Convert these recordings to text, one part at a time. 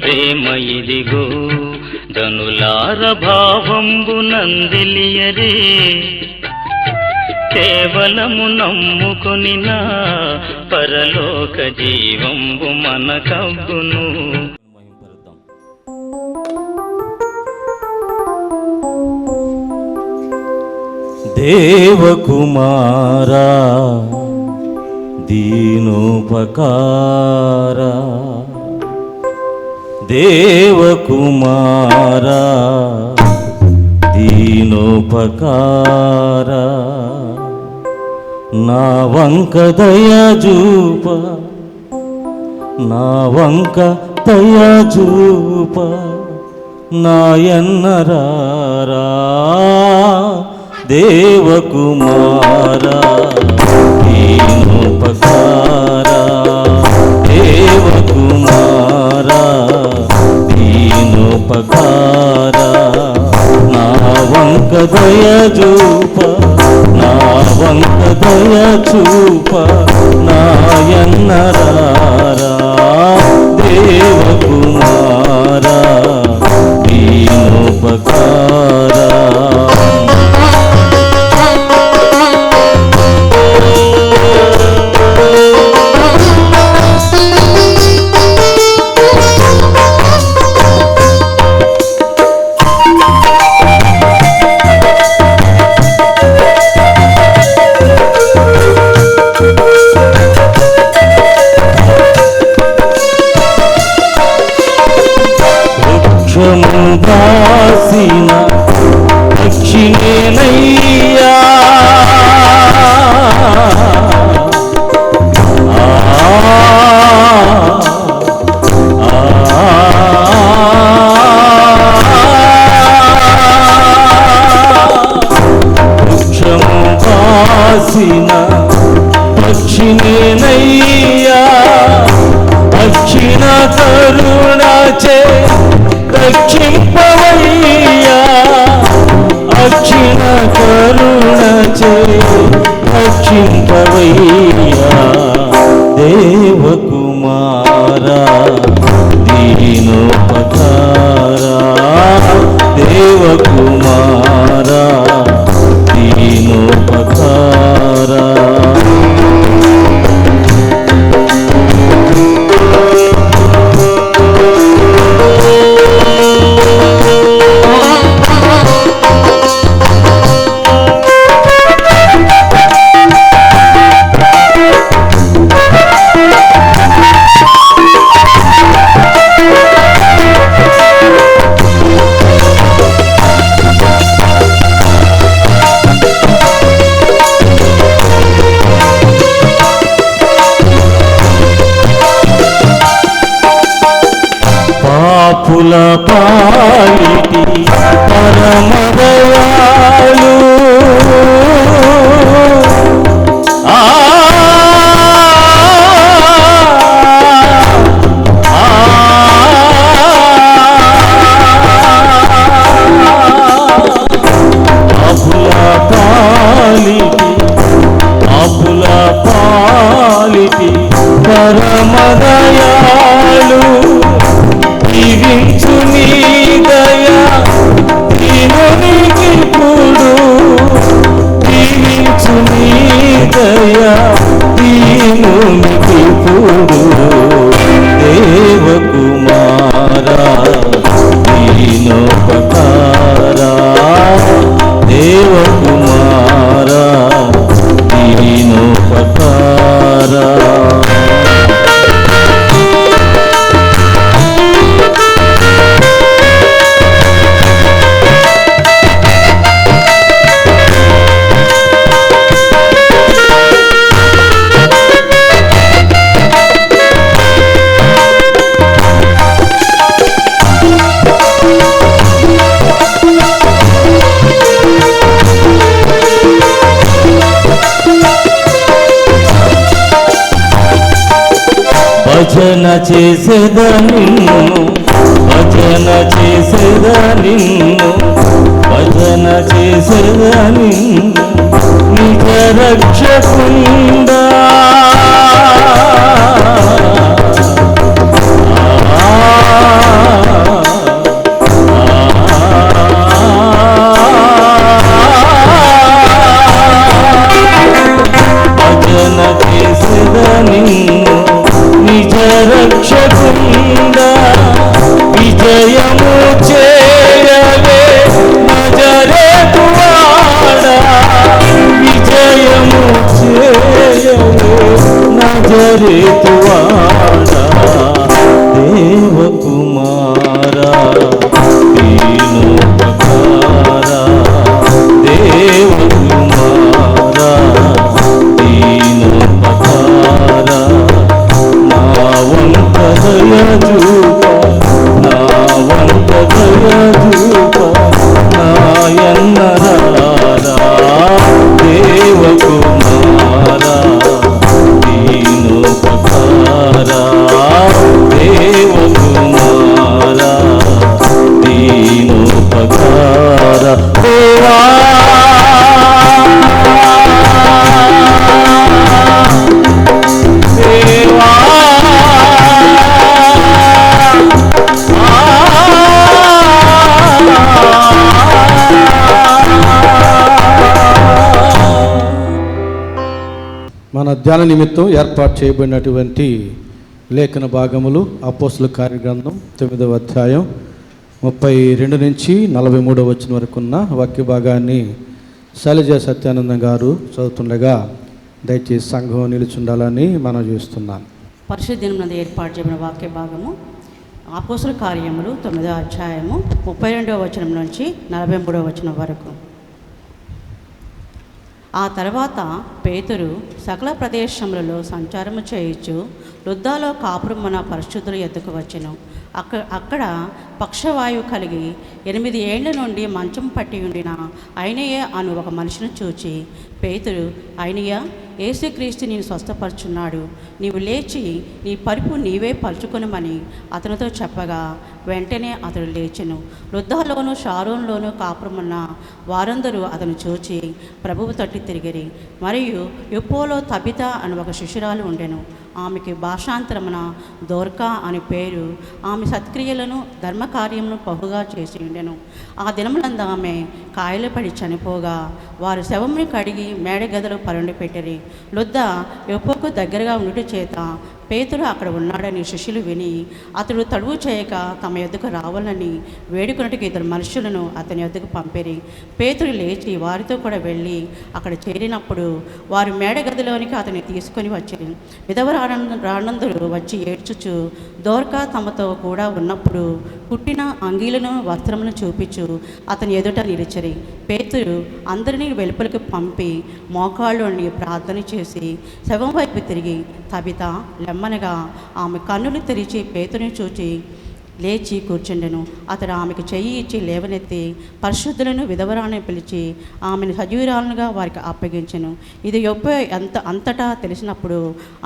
ప్రేమ ఇదిగో ధనులార భావంబు నందిలియరే కేవలము నమ్ముకొని నా పరలోక జీవంబు మనకబ్బును. దేవకుమారా దీనోపకారా దేవకుమారా దీనోపకారా నా వంక దయచూప నా వంక దయచూప నాయన్నరారా దేవకుమారా దీనోపకారా దేవకుమారా దీనోపకారా నా వంక దయచూప నా వంక దయచూప నాయన్నరారా దేవకుమారా దీనోపకారా దాసిన దక్షిణేనయ్యా వృక్షము దాసిన దక్షిణేనయ్యా అక్షిణ కరుణచే రక్షింపవయ్యా అక్షిణ కరుణచే రక్షింపవయ్యా దేవకుమారా దీనోపకారా దేవకుమారా దీనోపకారా పాపుల పాలిటి పరమదయాళు పాపుల పాలిటి పరమదయాళు దీవించు నీ దయా దీనునికిప్పుడు దీవించు నీ దయా దీనునికిప్పుడు దేవకుమారా దీనోపకారా దేవకుమారా దీనోపకారా భజన చేసేద నిన్ను భజన చేసేద నిన్ను భజన చేసేద నిన్ను నిజ రక్షకుండా విజయము చేయవే నజరేతువాడా, విజయము చేయవే నజరేతువాడా, దేవకుమారా దీనోపకారా, దేవకుమారా దీనోపకారా, నా వంక దయ చూప, నా వంక దయ చూప, నాయన్నరారా దేవకుమారా దీనోపకారా, దేవకుమారా దీనోపకారా, దేవా దేవా మన ధ్యాన నిమిత్తం ఏర్పాటు చేయబడినటువంటి లేఖన భాగములు అపోస్తుల కార్యగ్రంథం 9వ అధ్యాయం 32 నుంచి 43 వచనం వరకు ఉన్న వాక్య భాగాన్ని శైలజ సత్యానందం గారు చదువుతుండగా దయచేసి సంఘం నిలుచుండాలని మనం చూస్తున్నాను. పరిశుద్ధ దినమునందు ఏర్పాటు చేయబడిన వాక్య భాగము అపోస్తుల కార్యములు 9వ అధ్యాయము 32వ వచనం నుంచి 43వ వచనం వరకు. ఆ తర్వాత పేతురు సకల ప్రదేశములలో సంచారము చేయుచు లుద్దాలో కాపురమున పరిశుద్ధుల ఎద్దుకు వచ్చెను. అక్కడ పక్షవాయువు కలిగి 8 ఏళ్ల నుండి మంచం పట్టి ఉండిన అయినయ్య అను ఒక మనిషిని చూచి, పేతురు, అయినయ్య, యేసుక్రీస్తు నేను స్వస్థపరుచున్నాడు, నీవు లేచి నీ పరుపు నీవే పరుచుకొనమని అతనితో చెప్పగా వెంటనే అతడు లేచెను. లుద్దాలోను షారోన్లోను కాపురమున్న వారందరూ అతను చూచి ప్రభువు తట్టి తిరిగిరి. మరియు యుప్పోలో తబిత అని ఒక శిష్యురాలు ఉండెను. ఆమెకి భాషాంతరమున దోర్కా అని పేరు. ఆమె సత్క్రియలను ధర్మకార్యమును బహుగా చేసి ఉండెను. ఆ దినములందు ఆమె కాయలు పడి చనిపోగా వారు శవముని కడిగి మేడగదిలో పరుండి పెట్టిరి. లుద్ద యొప్పకు దగ్గరగా ఉండుట చేత పేతురు అక్కడ ఉన్నాడని శిష్యులు విని అతడు తడువు చేయక తమ యొద్దకు రావాలని వేడుకొనుటకు 2 మనుషులను అతని యొద్దకు పంపిరి. పేతురు లేచి వారితో కూడా వెళ్ళి అక్కడ చేరినప్పుడు వారు మేడగదిలోనికి అతన్ని తీసుకొని వచ్చిరి. విధవరానందరూ వచ్చి ఏడ్చుచు దోర్కా తమతో కూడా ఉన్నప్పుడు కుట్టిన అంగీలను వస్త్రములను చూపించు అతని ఎదుట నిలిచిరి. పేతురు అందరినీ వెలుపలికి పంపి మోకాళ్ళుని ప్రార్థన చేసి శవం వైపు తిరిగి, తబిత లెమ్మనగా ఆమె కన్నులు తెరిచి పేతురుని చూచి లేచి కూర్చుండెను. అతడు ఆమెకు చెయ్యి ఇచ్చి లేవనెత్తి పరిశుద్ధులను విధవరాన్ని పిలిచి ఆమెను సజీవురాలుగా వారికి అప్పగించెను. ఇది అంతటా తెలిసినప్పుడు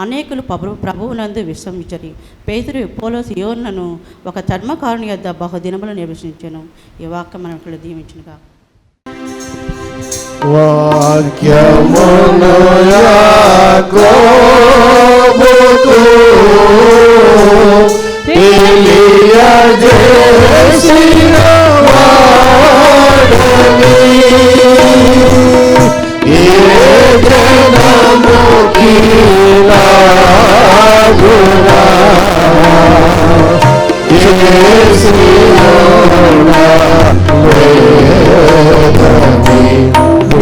అనేకులు ప్రభువునందు విశ్రమించరి. పేతురు యుప్పోలో సియోనును ఒక చర్మకారుని యొద్ద బహుదినములు నివసించెను. ఈ వాక్యం మనం ఇక్కడ దీవించునుగా. వాక్యమును యాకోబుకు తెలియజేసిన వాడని ఏ జనముకి లాగునా యేసునా వేదని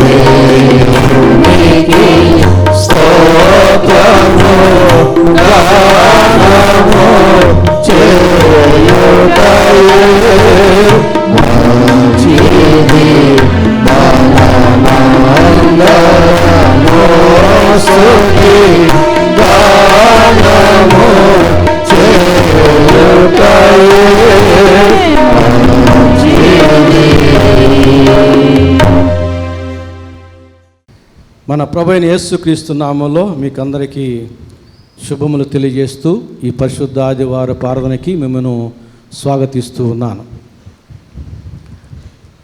వేరునికి స్తోత్రము గానము చేయుటయే మంచిది మనమందరము స్తుతి గానము చేయుటయే మంచిది. మన ప్రభువైన యేసుక్రీస్తు నామములో మీకు అందరికీ శుభములు తెలియజేస్తూ ఈ పరిశుద్ధ ఆదివార ప్రార్థనకి మిమ్మల్ని స్వాగతిస్తూ ఉన్నాను.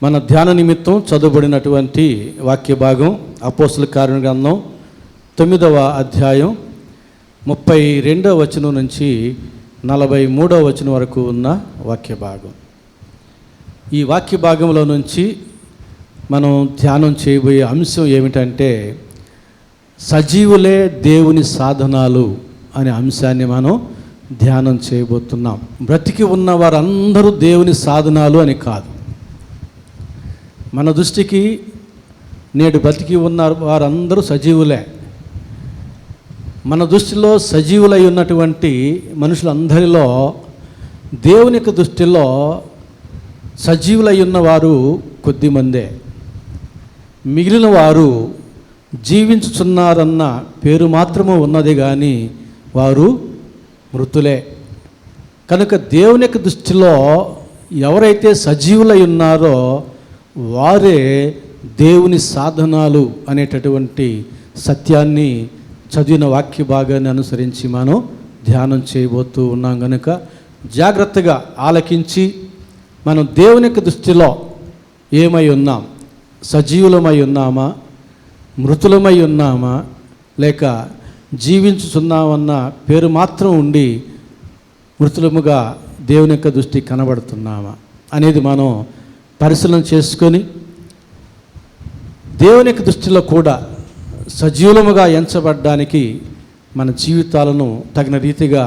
మన ధ్యాన నిమిత్తం చదువుబడినటువంటి వాక్య భాగం అపోస్తుల కార్యగ్రంథం 9వ అధ్యాయం 32వ వచనం నుంచి 43వ వచనం వరకు ఉన్న వాక్య భాగం. ఈ వాక్య భాగంలో నుంచి మనం ధ్యానం చేయబోయే అంశం ఏమిటంటే సజీవులే దేవుని సాధనాలు అనే అంశాన్ని మనం ధ్యానం చేయబోతున్నాం. బ్రతికి ఉన్న వారందరూ దేవుని సాధనాలు అని కాదు. మన దృష్టికి నేడు బ్రతికి ఉన్న వారందరూ సజీవులే. మన దృష్టిలో సజీవులై ఉన్నటువంటి మనుషులందరిలో దేవుని యొక్క దృష్టిలో సజీవులై ఉన్నవారు కొద్దిమందే. మిగిలిన వారు జీవించుచున్నారన్న పేరు మాత్రము ఉన్నది కానీ వారు మృతులే. కనుక దేవుని యొక్క దృష్టిలో ఎవరైతే సజీవులై ఉన్నారో వారే దేవుని సాధనాలు అనేటటువంటి సత్యాన్ని చదివిన వాక్య భాగాన్ని అనుసరించి మనం ధ్యానం చేయబోతూ ఉన్నాం. కనుక జాగ్రత్తగా ఆలకించి మనం దేవుని యొక్క దృష్టిలో ఏమై ఉన్నాం, సజీవులమై ఉన్నామా, మృతులమై ఉన్నామా, లేక జీవించుచున్నామన్న పేరు మాత్రం ఉండి మృతులముగా దేవుని యొక్క దృష్టి కనబడుతున్నామా అనేది మనం పరిశీలన చేసుకొని దేవుని యొక్క దృష్టిలో కూడా సజీవులముగా ఎంచబడ్డానికి మన జీవితాలను తగిన రీతిగా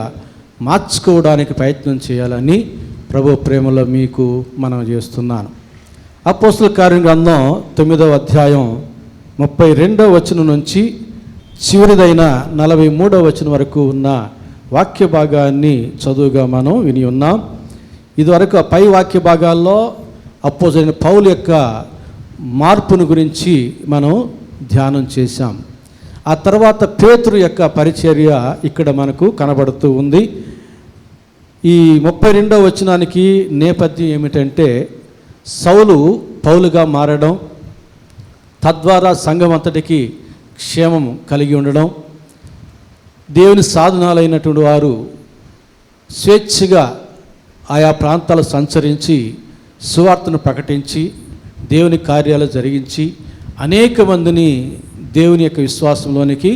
మార్చుకోవడానికి ప్రయత్నం చేయాలని ప్రభు ప్రేమలో మీకు మనం చేస్తున్నాను. అపోస్తల కార్యం గ్రంథం 9వ అధ్యాయం 32వ వచనం నుంచి చివరిదైన 43వ వచనం వరకు ఉన్న వాక్య భాగాన్ని చదువుగా మనం విని ఉన్నాం. ఇదివరకు ఆ పై వాక్య భాగాల్లో అపోస్తలుడైన పౌలు యొక్క మార్పును గురించి మనం ధ్యానం చేశాం. ఆ తర్వాత పేతురు యొక్క పరిచర్య ఇక్కడ మనకు కనబడుతూ ఉంది. ఈ 32వ వచనానికి నేపథ్యం ఏమిటంటే సౌలు పౌలుగా మారడం, తద్వారా సంఘం అంతటికి క్షేమం కలిగి ఉండడం, దేవుని సాధనాలైనటువంటి వారు స్వేచ్ఛగా ఆయా ప్రాంతాలు సంచరించి సువార్తను ప్రకటించి దేవుని కార్యాలు జరిగించి అనేక మందిని దేవుని యొక్క విశ్వాసంలోనికి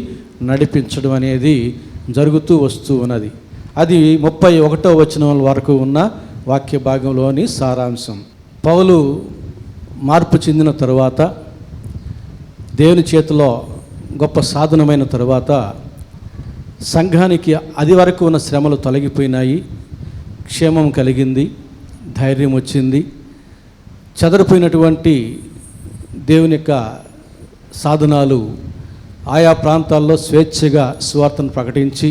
నడిపించడం అనేది జరుగుతూ వస్తూ ఉన్నది. అది 31వ వచనం వరకు ఉన్న వాక్య భాగంలోని సారాంశం. పౌలు మార్పు చెందిన తరువాత, దేవుని చేతిలో గొప్ప సాధనమైన తరువాత సంఘానికి అది వరకు ఉన్న శ్రమలు తొలగిపోయినాయి, క్షేమం కలిగింది, ధైర్యం వచ్చింది. చెదరిపోయినటువంటి దేవుని యొక్క సాధనాలు ఆయా ప్రాంతాల్లో స్వేచ్ఛగా సువార్తను ప్రకటించి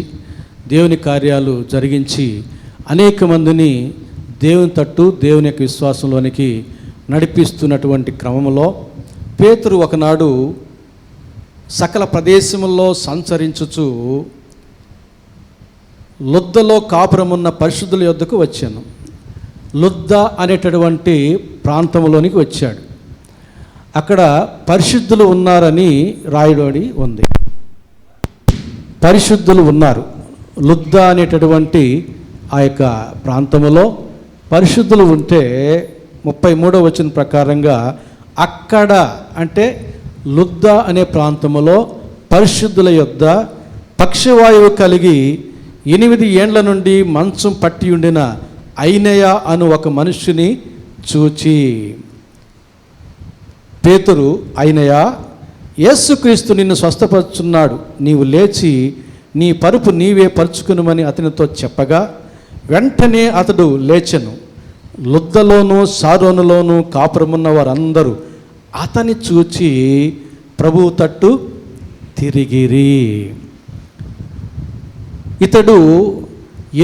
దేవుని కార్యాలు జరిగించి అనేక మందిని దేవుని తట్టు దేవుని యొక్క విశ్వాసంలోనికి నడిపిస్తున్నటువంటి క్రమంలో పేతురు ఒకనాడు సకల ప్రదేశముల్లో సంచరించుచు లుద్దలో కాపురమున్న పరిశుద్ధుల యొద్దకు వచ్చాను. లుద్ద అనేటటువంటి ప్రాంతంలోనికి వచ్చాడు. అక్కడ పరిశుద్ధులు ఉన్నారని రాయబడి ఉంది. పరిశుద్ధులు ఉన్నారు. లుద్ద అనేటటువంటి ఆ యొక్క ప్రాంతంలో పరిశుద్ధులు ఉంటే 33వ వచనం ప్రకారంగా అక్కడ అంటే లుద్ద అనే ప్రాంతంలో పరిశుద్ధుల యొద్ద పక్షవాయువు కలిగి 8 ఏండ్ల నుండి మంచం పట్టి ఉండిన ఐనయ అను ఒక మనుష్యుని చూచి, పేతురు, ఐనయ, యేసుక్రీస్తు నిన్ను స్వస్థపరుచున్నాడు, నీవు లేచి నీ పరుపు నీవే పరుచుకునుమని అతనితో చెప్పగా వెంటనే అతడు లేచెను. లుద్దలోను సారోనులోను కాపురమున్న వారందరూ అతని చూచి ప్రభువు తట్టు తిరిగిరి. ఇతడు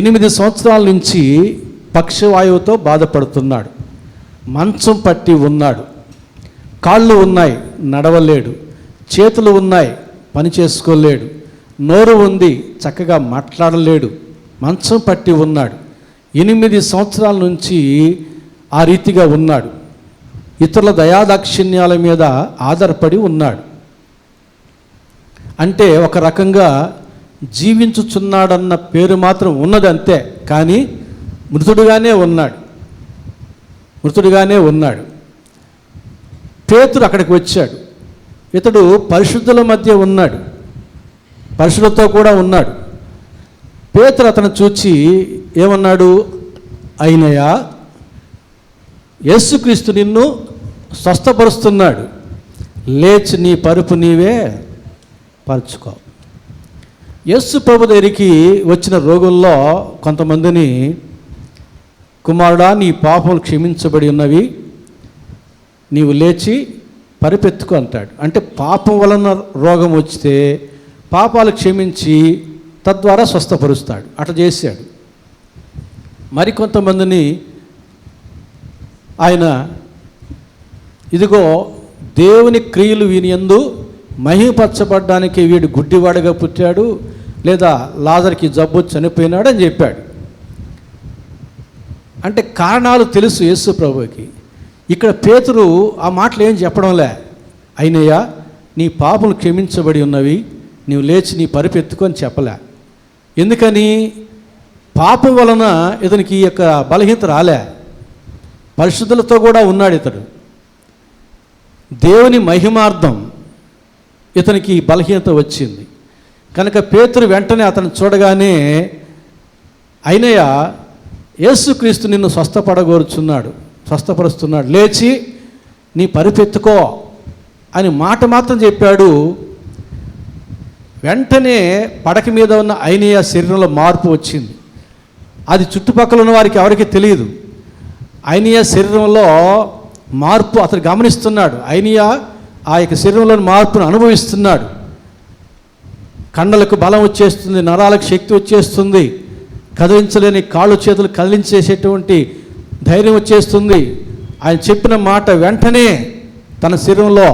8 సంవత్సరాల నుంచి పక్షవాయువుతో బాధపడుతున్నాడు. మంచం పట్టి ఉన్నాడు. కాళ్ళు ఉన్నాయి, నడవలేడు. చేతులు ఉన్నాయి, పని చేసుకోలేడు. నోరు ఉంది, చక్కగా మాట్లాడలేడు. మంచం పట్టి ఉన్నాడు. 8 సంవత్సరాల నుంచి ఆ రీతిగా ఉన్నాడు. ఇతరుల దయాదాక్షిణ్యాల మీద ఆధారపడి ఉన్నాడు. అంటే ఒక రకంగా జీవించుచున్నాడన్న పేరు మాత్రం ఉన్నది అంతే, కానీ మృతుడుగానే ఉన్నాడు. పేతురు అక్కడికి వచ్చాడు. ఇతడు పరిశుద్ధుల మధ్య ఉన్నాడు, పరిశుద్ధులతో కూడా ఉన్నాడు. పేతురు అతను చూచి ఏమన్నాడు? అయినయా, యేసుక్రీస్తు నిన్ను స్వస్థపరుస్తున్నాడు, లేచి నీ పరుపు నీవే పరుచుకో. యేసు ప్రభు దగ్గరికి వచ్చిన రోగుల్లో కొంతమందిని, కుమారుడా నీ పాపములు క్షమించబడి ఉన్నవి, నీవు లేచి పరిపెత్తుకు అంటాడు. అంటే పాపం వలన రోగం వస్తే పాపాలు క్షమించి తద్వారా స్వస్థపరుస్తాడు. అట్లా చేశాడు. మరికొంతమందిని ఆయన, ఇదిగో దేవుని క్రియలు వీని యందు మహిమపరచబడ్డానికి వీడు గుడ్డివాడుగా పుట్టాడు, లేదా లాజర్కి జబ్బు చనిపోయినాడు అని చెప్పాడు. అంటే కారణాలు తెలుసు యేసు ప్రభువుకి. ఇక్కడ పేతురు ఆ మాటలు ఏం చెప్పడంలే. అయినయ్యా నీ పాపలు క్షమించబడి ఉన్నవి, నీవు లేచి నీ పరిపెత్తుకు అని చెప్పలే. ఎందుకని? పాపం వలన ఇతనికి ఈ యొక్క బలహీనత రాలే. పరిశుద్ధులతో కూడా ఉన్నాడు ఇతడు. దేవుని మహిమార్థం ఇతనికి బలహీనత వచ్చింది కనుక పేతురు వెంటనే అతను చూడగానే, అయినయ్యా యేసుక్రీస్తు నిన్ను స్వస్థపరుస్తున్నాడు, లేచి నీ పరిపెత్తుకో అని మాట మాత్రం చెప్పాడు. వెంటనే పడక మీద ఉన్న ఐనియా శరీరంలో మార్పు వచ్చింది. అది చుట్టుపక్కల ఉన్న వారికి ఎవరికి తెలియదు. ఐనియా శరీరంలో మార్పు అతను గమనిస్తున్నాడు. ఐనియా ఆ యొక్క శరీరంలోని మార్పును అనుభవిస్తున్నాడు. కండలకు బలం వచ్చేస్తుంది, నరాలకు శక్తి వచ్చేస్తుంది, కదిలించలేని కాళ్ళు చేతులు కదిలించేసేటువంటి ధైర్యం వచ్చేస్తుంది. ఆయన చెప్పిన మాట వెంటనే తన శరీరంలో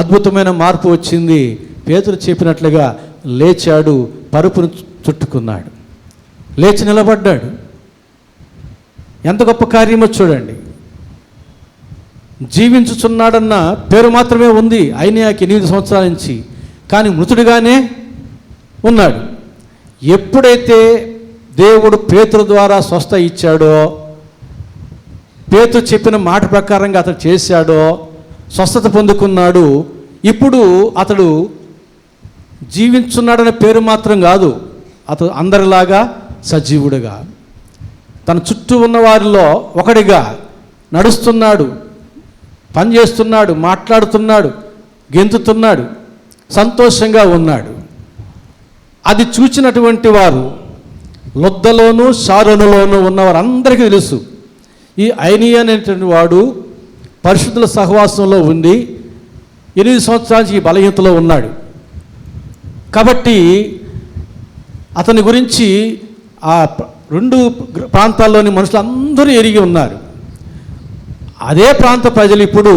అద్భుతమైన మార్పు వచ్చింది. పేతురు చెప్పినట్లుగా లేచాడు, పరుపును చుట్టుకున్నాడు, లేచి నిలబడ్డాడు. ఎంత గొప్ప కార్యమో చూడండి. జీవించుచున్నాడన్న పేరు మాత్రమే ఉంది ఐనియాకి 8 సంవత్సరాల నుంచి, కానీ మృతుడిగానే ఉన్నాడు. ఎప్పుడైతే దేవుడు పేతురు ద్వారా స్వస్థ ఇచ్చాడో, పేతురు చెప్పిన మాట ప్రకారంగా అతడు చేశాడో, స్వస్థత పొందుకున్నాడు. ఇప్పుడు అతడు జీవించున్నాడనే పేరు మాత్రం కాదు, అతడు అందరిలాగా సజీవుడిగా, తన చుట్టూ ఉన్న వారిలో ఒకడిగా నడుస్తున్నాడు, పనిచేస్తున్నాడు, మాట్లాడుతున్నాడు, గెంతుతున్నాడు, సంతోషంగా ఉన్నాడు. అది చూచినటువంటి వారు లొద్దలోను షారోనులోను ఉన్నవారందరికీ తెలుసు, ఈ ఐనియా అనేటువంటి వాడు పరిశుద్ధుల సహవాసంలో ఉండి 8 సంవత్సరాల నుంచి ఈ బలహీనతలో ఉన్నాడు. కాబట్టి అతని గురించి ఆ 2 ప్రాంతాల్లోని మనుషులందరూ ఎరిగి ఉన్నారు. అదే ప్రాంత ప్రజలు ఇప్పుడు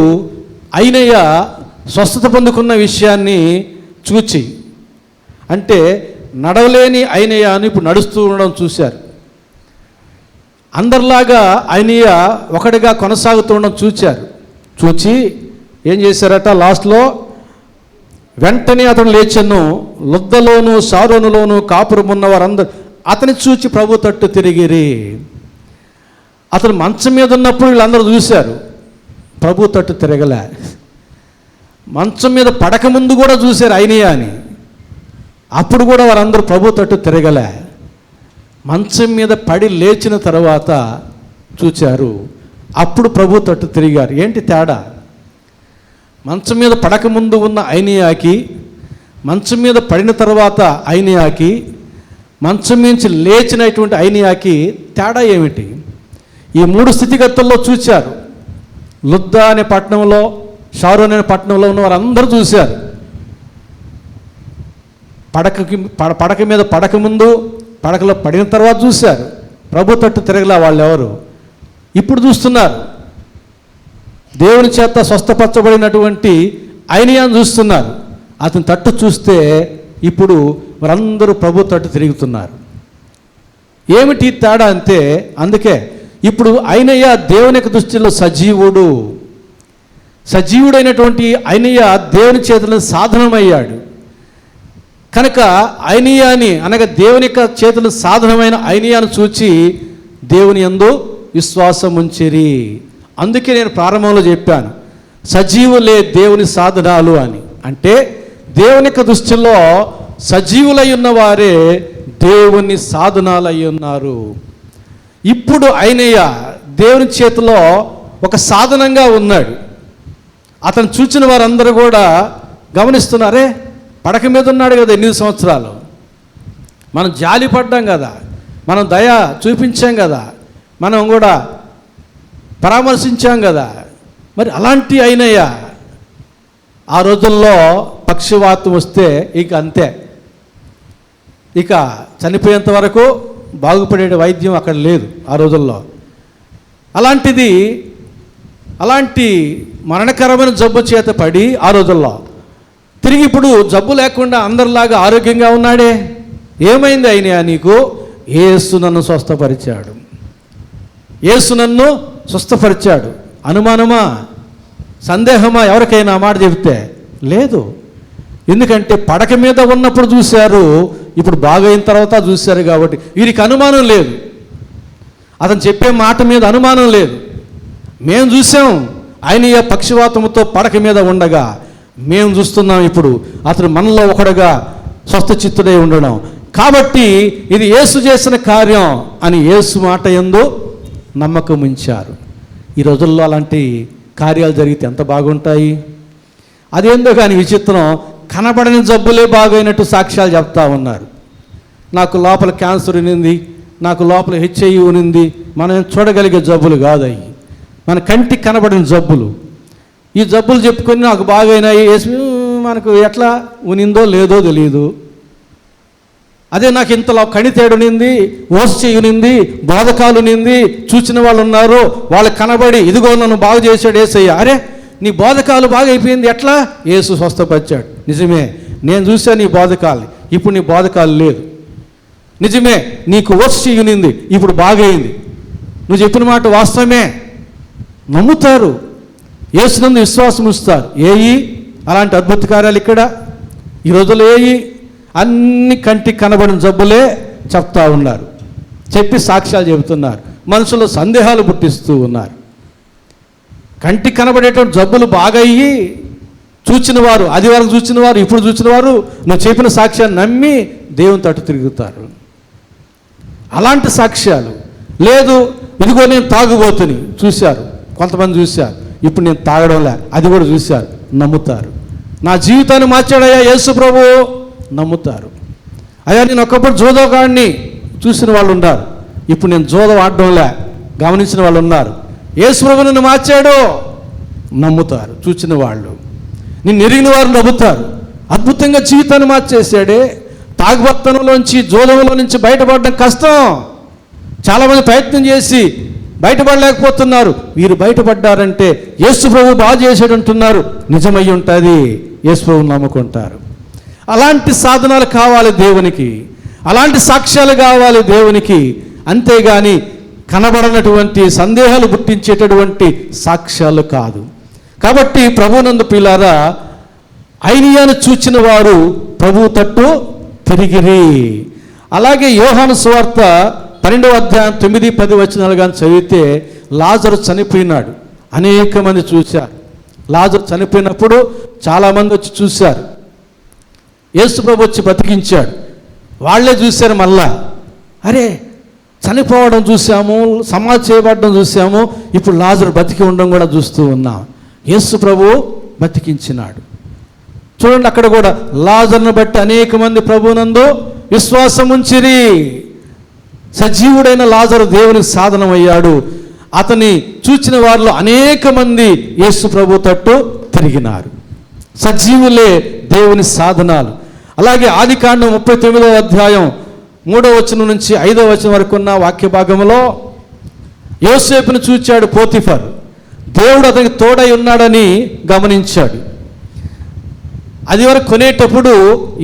ఐనియా స్వస్థత పొందుకున్న విషయాన్ని చూచి, అంటే నడవలేని ఐనియాను ఇప్పుడు నడుస్తూ ఉండడం చూశారు. అందరిలాగా ఐనియా ఒకటిగా కొనసాగుతూ ఉండడం చూచి ఏం చేశారట, లాస్ట్లో వెంటనే అతను లేచెను, లొద్దలోను షారోనులోను కాపురం ఉన్న వారందరూ అతని చూచి ప్రభు తట్టు తిరిగిరి. అతను మంచం మీద ఉన్నప్పుడు వీళ్ళందరూ చూశారు, ప్రభు తట్టు తిరగలే. మంచం మీద పడకముందు కూడా చూశారు ఐనియా అని, అప్పుడు కూడా వారందరూ ప్రభు తట్టు తిరగలే. మంచం మీద పడి లేచిన తర్వాత చూచారు, అప్పుడు ప్రభు తట్టు తిరిగారు. ఏంటి తేడా? మంచం మీద పడకముందు ఉన్న ఐనియాకి, మంచం మీద పడిన తర్వాత ఐనియాకి, మంచం నుంచి లేచినటువంటి ఐనియాకి తేడా ఏమిటి? ఈ 3 స్థితిగతుల్లో చూచారు. లుద్దా అనే పట్టణంలో, షారోన్ అనే పట్టణంలో ఉన్న వారందరూ చూశారు. పడక మీద పడకముందు, పడకలో పడిన తర్వాత చూశారు. ప్రభు తట్టు తిరగలా వాళ్ళెవరు. ఇప్పుడు చూస్తున్నారు, దేవుని చేత స్వస్థపరచబడినటువంటి ఐనియాను చూస్తున్నారు. అతని తట్టు చూస్తే ఇప్పుడు వారందరూ ప్రభు తట్టు తిరుగుతున్నారు. ఏమిటి తేడా అంతే. అందుకే ఇప్పుడు ఐనియా దేవుని యొక్క దృష్టిలో సజీవుడైనటువంటి ఐనియా దేవుని చేతులను సాధనమయ్యాడు కనుక ఐనియాని, అనగా దేవుని యొక్క చేతులు సాధనమైన ఐనియాను చూచి దేవుని యందు విశ్వాసం ఉంచిరి. అందుకే నేను ప్రారంభంలో చెప్పాను, సజీవులే దేవుని సాధనాలు అని. అంటే దేవుని యొక్క దృష్టిలో సజీవులై ఉన్నవారే దేవుని సాధనాలై ఉన్నారు. ఇప్పుడు ఐనియా దేవుని చేతిలో ఒక సాధనంగా ఉన్నాడు. అతను చూచిన వారందరూ కూడా గమనిస్తున్నారే, పడక మీద ఉన్నాడు కదా 8 సంవత్సరాలు, మనం జాలి పడ్డాం కదా, మనం దయ చూపించాం కదా, మనం కూడా పరామర్శించాం కదా. మరి అలాంటి అయినయ్యా ఆ రోజుల్లో పక్షవాతం వస్తే ఇక అంతే, ఇక చనిపోయేంత వరకు బాగుపడే వైద్యం అక్కడ లేదు ఆ రోజుల్లో. అలాంటి మరణకరమైన జబ్బు చేత పడి ఆ రోజుల్లో తిరిగి ఇప్పుడు జబ్బు లేకుండా అందరిలాగా ఆరోగ్యంగా ఉన్నాడే. ఏమైంది అయినా నీకు? యేసు నన్ను స్వస్థపరిచాడు, యేసు నన్ను స్వస్థపరిచాడు. అనుమానమా, సందేహమా ఎవరికైనా మాట చెబితే? లేదు. ఎందుకంటే పడక మీద ఉన్నప్పుడు చూశారు, ఇప్పుడు బాగైన తర్వాత చూశారు కాబట్టి వీరికి అనుమానం లేదు. అతను చెప్పే మాట మీద అనుమానం లేదు. మేము చూసాం ఆయన ఈ పక్షవాతంతో పడక మీద ఉండగా, మేము చూస్తున్నాం ఇప్పుడు అతను మనలో ఒకడుగా స్వస్థచిత్తుడై ఉండడం. కాబట్టి ఇది యేసు చేసిన కార్యం అని యేసు మాట యందు నమ్మకం ఉంచారు. ఈ రోజుల్లో అలాంటి కార్యాలు జరిగితే ఎంత బాగుంటాయి. అదేందో కానీ విచిత్రం, కనబడని జబ్బులే బాగైనట్టు సాక్ష్యాలు చెప్తా ఉన్నారు. నాకు లోపల క్యాన్సర్ ఉన్నింది, నాకు లోపల HIV ఉన్నింది. మనం చూడగలిగే జబ్బులు కాదు అవి, మన కంటికి కనబడిన జబ్బులు. ఈ జబ్బులు చెప్పుకొని నాకు బాగైనాయి, మనకు ఎట్లా ఉనిందో లేదో తెలియదు. అదే నాకు ఇంతలో కణితేడు నింది, ఓసు చెయ్యునింది, బోధకాలు నింది, చూసిన వాళ్ళు ఉన్నారు, వాళ్ళు కనబడి ఇదిగో నన్ను బాగు చేశాడు యేసయ్య. అరే నీ బోధకాలు బాగా అయిపోయింది, ఎట్లా? యేసు స్వస్థపరిచాడు. నిజమే, నేను చూశాను నీ బోధకాలు, ఇప్పుడు నీ బోధకాలు లేదు. నిజమే, నీకు ఓసు చెయ్యునింది, ఇప్పుడు బాగైంది. నువ్వు చెప్పిన మాట వాస్తవమే. నమ్ముతారు, యేసునందు విశ్వాసం ఉంచుతారు. అలాంటి అద్భుత కార్యాలు ఇక్కడ ఈ రోజుల్లో అన్ని కంటికి కనబడిన జబ్బులే చెప్తా ఉన్నారు, చెప్పి సాక్ష్యాలు చెబుతున్నారు, మనుషులు సందేహాలు పుట్టిస్తూ ఉన్నారు. కంటికి కనబడేటువంటి జబ్బులు బాగా అయ్యి చూచిన వారు, అది వరకు చూసిన వారు, ఇప్పుడు చూసిన వారు నువ్వు చెప్పిన సాక్ష్యాన్ని నమ్మి దేవుని తట్టు తిరుగుతారు. అలాంటి సాక్ష్యాలు లేదు. ఇదిగో నేను తాగుబోతుని చూశారు, కొంతమంది చూశారు, ఇప్పుడు నేను తాగడంలే, అది కూడా చూశారు, నమ్ముతారు. నా జీవితాన్ని మార్చాడయ్యా యేసు ప్రభు, నమ్ముతారు. అయ్యా నేను ఒకప్పుడు జోదగాడిని చూసిన వాళ్ళు ఉన్నారు, ఇప్పుడు నేను జోదం ఆడడంలే, గమనించిన వాళ్ళు ఉన్నారు. యేసు ప్రభు నిన్ను మార్చాడు, నమ్ముతారు చూసిన వాళ్ళు. నిన్ను ఎరిగిన వారు నమ్ముతారు. అద్భుతంగా జీవితాన్ని మార్చేశాడే. తాగుబోతనంలోంచి, జోదంలో నుంచి బయటపడడం కష్టం. చాలామంది ప్రయత్నం చేసి బయటపడలేకపోతున్నారు. వీరు బయటపడ్డారంటే యేసు ప్రభు బాగా చేసాడు అంటున్నారు. నిజమై ఉంటుంది, యేసు ప్రభువుని నమ్ముకుంటారు. అలాంటి సాధనాలు కావాలి దేవునికి, అలాంటి సాక్ష్యాలు కావాలి దేవునికి. అంతేగాని కనబడనటువంటి సందేహాలు పుట్టించేటటువంటి సాక్ష్యాలు కాదు. కాబట్టి ప్రభునందు పిల్లారా, ఐనియాను చూచిన వారు ప్రభు తట్టు తిరిగిరి. అలాగే యోహాను సువార్త 12వ అధ్యాయం 9-10 వచనాలు కానీ చదివితే, లాజరు చనిపోయినాడు, అనేక మంది చూశారు. లాజరు చనిపోయినప్పుడు చాలామంది వచ్చి చూశారు. యేసు ప్రభు వచ్చి బతికించాడు. వాళ్ళే చూశారు మళ్ళా, అరే చనిపోవడం చూసాము, సమాధి చేయబడడం చూసాము, ఇప్పుడు లాజరు బతికి ఉండడం కూడా చూస్తూ ఉన్నాం. యేసు ప్రభు బతికించినాడు. చూడండి, అక్కడ కూడా లాజరును బట్టి అనేక మంది ప్రభువునందు విశ్వాసం ఉంచిరి. సజీవుడైన లాజరు దేవునికి సాధనమయ్యాడు. అతని చూచిన వారిలో అనేక మంది యేసు ప్రభు తట్టు తిరిగినారు. సజీవులే దేవుని సాధనాలు. అలాగే ఆదికాండం 39వ అధ్యాయం 3వ వచనం నుంచి 5వ వచనం వరకు ఉన్న వాక్య భాగంలో యోసేపును చూచాడు పోతిఫర్. దేవుడు అతనికి తోడై ఉన్నాడని గమనించాడు. అది వరకు కొనేటప్పుడు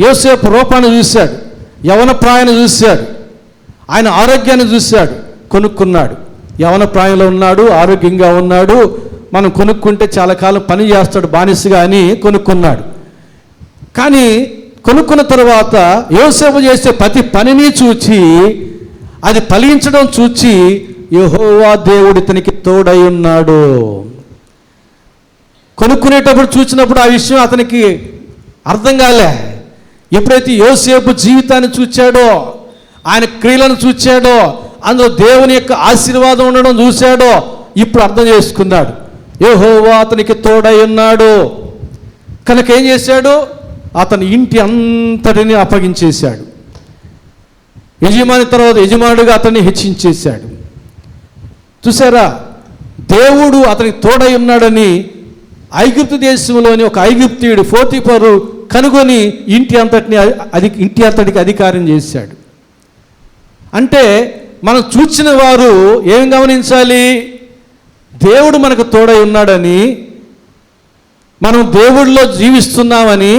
యోసేపు రూపాన్ని చూశాడు, యవన ప్రాయాన్ని చూశాడు, ఆయన ఆరోగ్యాన్ని చూశాడు, కొనుక్కున్నాడు. యవన ప్రాయంలో ఉన్నాడు, ఆరోగ్యంగా ఉన్నాడు, మనం కొనుక్కుంటే చాలా కాలం పని చేస్తాడు బానిసగా అని కొనుక్కున్నాడు. కానీ కొనుక్కున్న తర్వాత యోసేపు చేసే ప్రతి పనిని చూచి, అది ఫలించడం చూచి, యెహోవా దేవుడు ఇతనికి తోడై ఉన్నాడు. కొనుక్కునేటప్పుడు చూసినప్పుడు ఆ విషయం అతనికి అర్థం కాలే. ఎప్పుడైతే యోసేపు జీవితాన్ని చూచాడో, ఆయన క్రియలను చూచాడో, అందులో దేవుని యొక్క ఆశీర్వాదం ఉండడం చూశాడో, ఇప్పుడు అర్థం చేసుకున్నాడు. యెహోవా అతనికి తోడై ఉన్నాడు. కనుక ఏం చేశాడు? అతని ఇంటి అంతటిని అప్పగించేశాడు. యజమాని తర్వాత యజమానుడిగా అతన్ని హెచ్చించేశాడు. చూసారా, దేవుడు అతనికి తోడై ఉన్నాడని ఐగుప్తు దేశంలోని ఒక ఐగుప్తీయుడు పోతీఫరు కనుగొని ఇంటి అంతటికి అధికారం చేశాడు. అంటే మనం చూచిన వారు ఏం గమనించాలి? దేవుడు మనకు తోడై ఉన్నాడని, మనం దేవుడిలో జీవిస్తున్నామని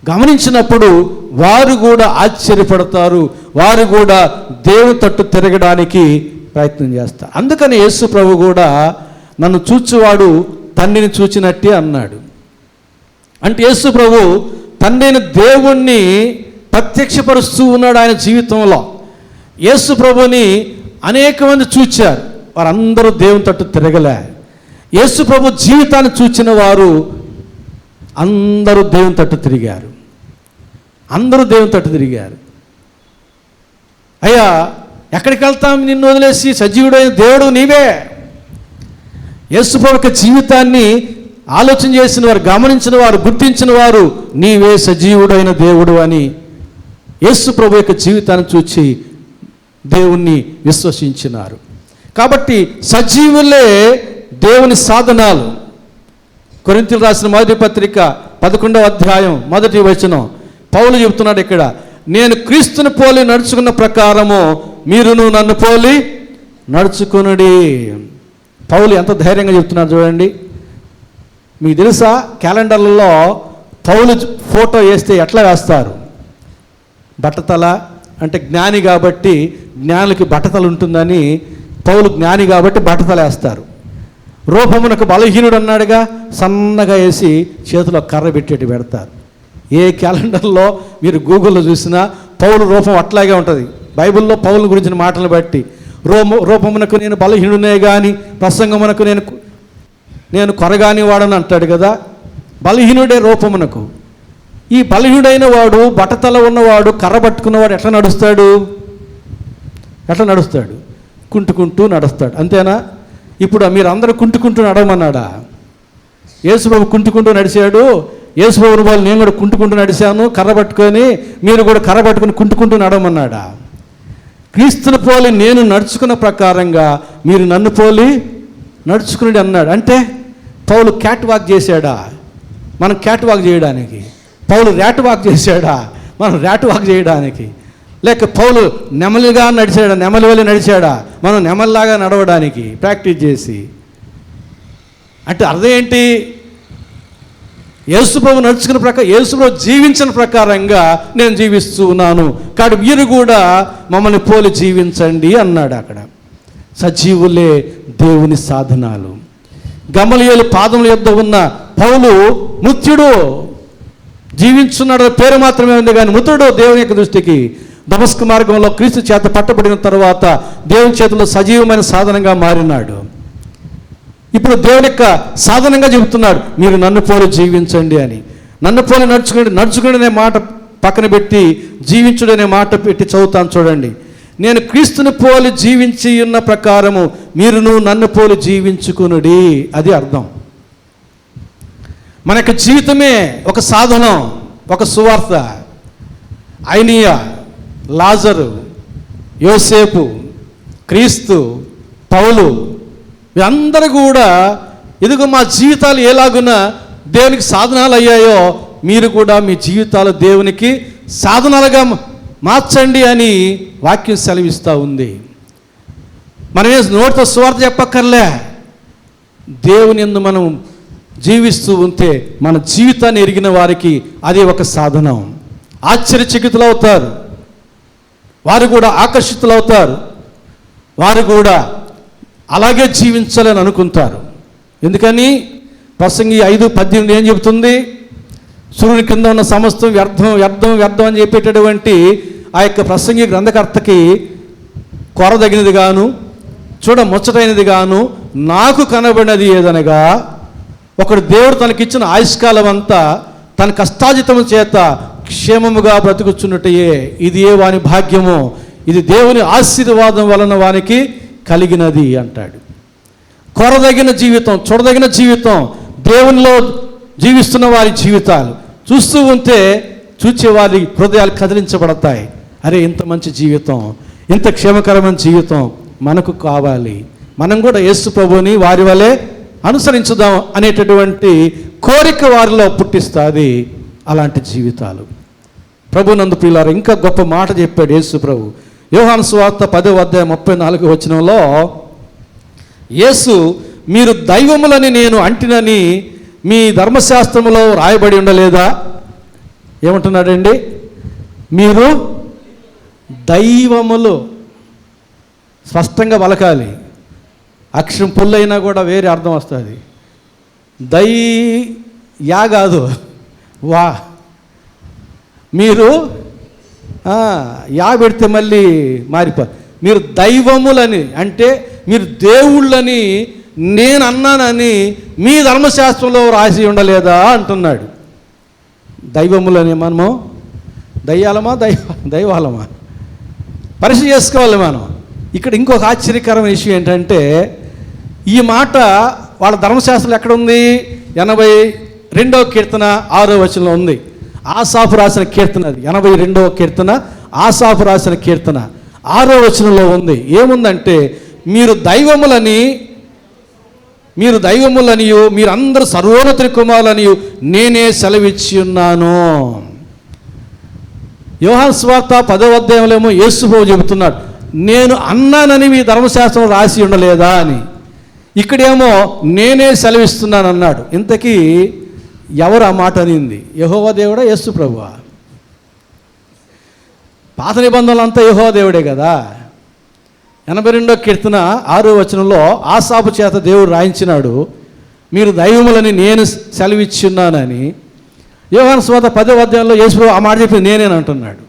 గమనించినప్పుడు వారు కూడా ఆశ్చర్యపడతారు, వారు కూడా దేవుని తట్టు తిరగడానికి ప్రయత్నం చేస్తారు. అందుకని యేసు ప్రభు కూడా నన్ను చూచువాడు తండ్రిని చూచినట్టే అన్నాడు. అంటే యేసు ప్రభు తండ్రిని దేవుణ్ణి ప్రత్యక్షపరుస్తూ ఉన్నాడు ఆయన జీవితంలో. యేసు ప్రభుని అనేక మంది చూచారు, వారందరూ దేవుని తట్టు తిరగలే. యేసు ప్రభు జీవితాన్ని చూచిన వారు అందరూ దేవుని తట్టు తిరిగారు. అందరూ దేవుని తట్టు తిరిగారు. అయ్యా, ఎక్కడికి వెళ్తాం నిన్ను వదిలేసి? సజీవుడైన దేవుడు నీవే. యేసు ప్రభు యొక్క జీవితాన్ని ఆలోచన చేసిన వారు, గమనించిన వారు, గుర్తించిన వారు నీవే సజీవుడైన దేవుడు అని యేసు ప్రభు యొక్క జీవితాన్ని చూచి దేవుణ్ణి విశ్వసించినారు. కాబట్టి సజీవులే దేవుని సాధనాలు. కొరింథీయులకు రాసిన మొదటి పత్రిక 11వ అధ్యాయం 1వ వచనం పౌలు చెబుతున్నాడు ఇక్కడ, నేను క్రీస్తుని పోలి నడుచుకున్న ప్రకారము మీరును నన్ను పోలి నడుచుకునుడి. పౌలు ఎంత ధైర్యంగా చెప్తున్నాడు చూడండి. మీకు తెలుసా, క్యాలెండర్లలో పౌలు ఫోటో వేస్తే ఎట్లా వేస్తారు? బట్టతల అంటే జ్ఞాని కాబట్టి జ్ఞానులకి బట్టతల ఉంటుందని పౌలు జ్ఞాని కాబట్టి బట్టతల వేస్తారు. రూపమునకు బలహీనుడు అన్నాడుగా, సన్నగా వేసి చేతిలో కర్ర పెట్టేటి పెడతారు. ఏ క్యాలెండర్లో మీరు గూగుల్లో చూసినా పౌలు రూపం అట్లాగే ఉంటుంది. బైబిల్లో పౌలు గురించిన మాటలు బట్టి రూపమునకు నేను బలహీనునే కానీ ప్రసంగమునకు నేను కొరగాని వాడని అంటాడు కదా. బలహీనుడే రూపమునకు. ఈ బలహీనుడైన వాడు, బట్టతల ఉన్నవాడు, కర్ర పట్టుకున్నవాడు ఎట్లా నడుస్తాడు? కుంటుకుంటూ నడుస్తాడు. అంతేనా? ఇప్పుడు మీరు అందరూ కుంటుకుంటూ నడవమన్నాడా? యేసుబాబు కుంటుకుంటూ నడిచాడు. యేసుబాబు వాళ్ళు నేను కూడా కుంటుకుంటూ నడిచాను కర్ర పట్టుకొని, మీరు కూడా కర్ర పట్టుకొని కుంటుకుంటూ నడవమన్నాడా? క్రీస్తుని పోలి నేను నడుచుకున్న ప్రకారంగా మీరు నన్ను పోలి నడుచుకుని అన్నాడు. అంటే పౌలు క్యాట్ వాక్ చేశాడా? మనం క్యాట్ వాక్ చేయడానికి. పౌలు ర్యాట్ వాక్ చేశాడా? మనం ర్యాట్ వాక్ చేయడానికి. లేక పౌలు నెమలిగా నడిచాడా? నెమలి వల్ల నడిచాడా? మనం నెమలిలాగా నడవడానికి ప్రాక్టీస్ చేసి. అంటే అర్థం ఏంటి? యేసుప్రభు నడుచుకున్న ప్రకారం, యేసుప్రభు జీవించిన ప్రకారంగా నేను జీవిస్తూ ఉన్నాను, కాబట్టి మీరు కూడా మమ్మల్ని పోలి జీవించండి అన్నాడు. అక్కడ సజీవులే దేవుని సాధనాలు. గమలీయేలు పాదముల యొద్ద ఉన్న పౌలు మృత్యుడు, జీవించున్నాడు పేరు మాత్రమే ఉంది కానీ మృతుడు దేవుని యొక్క దృష్టికి. దమస్కు మార్గంలో క్రీస్తు చేత పట్టబడిన తర్వాత దేవుని చేతిలో సజీవమైన సాధనంగా మారినాడు. ఇప్పుడు దేవుని యొక్క సాధనంగా చెబుతున్నాడు, మీరు నన్ను పోలి జీవించండి అని. నన్ను పోలి నడుచుకుని అనే మాట పక్కన పెట్టి జీవించుడు అనే మాట పెట్టి చదువుతాను చూడండి. నేను క్రీస్తుని పోలి జీవించి ఉన్న ప్రకారము మీరును నన్ను పోలి జీవించుకునుడి. అది అర్థం. మన యొక్క జీవితమే ఒక సాధనం, ఒక సువార్త. ఐనియా, లాజరు, యోసేపు, క్రీస్తు, పౌలు వీరందరూ కూడా ఇదిగో మా జీవితాలు ఎలాగున్నా దేవునికి సాధనాలు అయ్యాయో మీరు కూడా మీ జీవితాలు దేవునికి సాధనాలుగా మార్చండి అని వాక్యం సెలవిస్తూ ఉంది. మనమే నోటితో సువార్త చెప్పక్కర్లే, దేవుని యందు మనం జీవిస్తూ ఉంటే మన జీవితాన్ని ఎరిగిన వారికి అది ఒక సాధనం. ఆశ్చర్యచకితులు అవుతారు, వారు కూడా ఆకర్షితులు అవుతారు, వారు కూడా అలాగే జీవించాలని అనుకుంటారు. ఎందుకని? ప్రసంగి 5:18 ఏం చెబుతుంది? సూర్యుని కింద ఉన్న సమస్తం వ్యర్థం వ్యర్థం వ్యర్థం అని చెప్పేటటువంటి ఆ యొక్క ప్రసంగి గ్రంథకర్తకి కొరదగినది గాను చూడ ముచ్చటైనది గాను నాకు కనబడినది ఏదనగా, ఒకడు దేవుడు తనకిచ్చిన ఆయుష్కాలం అంతా తన కష్టాజితము చేత క్షేమముగా బ్రతుకుచున్నట్టయే ఇది ఏ వాని భాగ్యమో, ఇది దేవుని ఆశీర్వాదం వలన వానికి కలిగినది అంటాడు. కొరదగిన జీవితం, చూడదగిన జీవితం, దేవునిలో జీవిస్తున్న వారి జీవితాలు చూస్తూ ఉంటే చూచేవారి హృదయాలు కదిలించబడతాయి. అరే ఇంత మంచి జీవితం, ఇంత క్షేమకరమైన జీవితం మనకు కావాలి, మనం కూడా యేసు ప్రభువుని వారి వలె అనుసరించుదాం అనేటటువంటి కోరిక వారిలో పుట్టిస్తుంది అలాంటి జీవితాలు. ప్రభునందు ప్రియులారా, ఇంకా గొప్ప మాట చెప్పాడు యేసు ప్రభు. యోహాను సువార్త 10:34 యేసు, మీరు దైవములని నేను అంటినని మీ ధర్మశాస్త్రములో రాయబడి ఉండలేదా? ఏమంటున్నాడండి? మీరు దైవములు. స్పష్టంగా పలకాలి, అక్షరం పుల్లైనా కూడా వేరే అర్థం వస్తుంది. యా కాదు, వా. మీరు యా పెడితే మళ్ళీ మీరు దైవములని అంటే మీరు దేవుళ్ళని నేను అన్నానని మీ ధర్మశాస్త్రంలో రాసి ఉండలేదా అంటున్నాడు. దైవములని మనము దయ్యాలమా దైవాలమా పరిశీలి చేసుకోవాలి మనం. ఇక్కడ ఇంకొక ఆశ్చర్యకరమైన విషయం ఏంటంటే, ఈ మాట వాళ్ళ ధర్మశాస్త్రంలో ఎక్కడ ఉంది? 82వ కీర్తన 6వ వచనంలో ఉంది. ఆసాఫు రాసిన కీర్తన, అది 82వ కీర్తన ఆసాఫు రాసిన కీర్తన 6వ వచనంలో ఉంది. ఏముందంటే, మీరు దైవములనియు మీరందరూ సర్వోన్నతుని కుమారులనియు నేనే సెలవిచ్చి ఉన్నాను. యోహాను సువార్త 10వ యేసు ప్రభువు చెబుతున్నాడు, నేను అన్నానని మీ ధర్మశాస్త్రం రాసి ఉండలేదా అని. ఇక్కడేమో నేనే సెలవిస్తున్నాను అన్నాడు. ఇంతకీ ఎవరు ఆ మాట అనింది? యెహోవా దేవుడా, యేసు ప్రభువా? పాత నిబంధనలు అంతా యెహోవా దేవుడే కదా. 82వ కీర్తన 6వ వచనంలో ఆసాపు చేత దేవుడు రాయించినాడు, మీరు దైవములని నేను సెలవిచ్చున్నానని. యోహాను సువార్త 10వ యేసు ప్రభు ఆ మాట చెప్పింది నేనేనంటున్నాడు.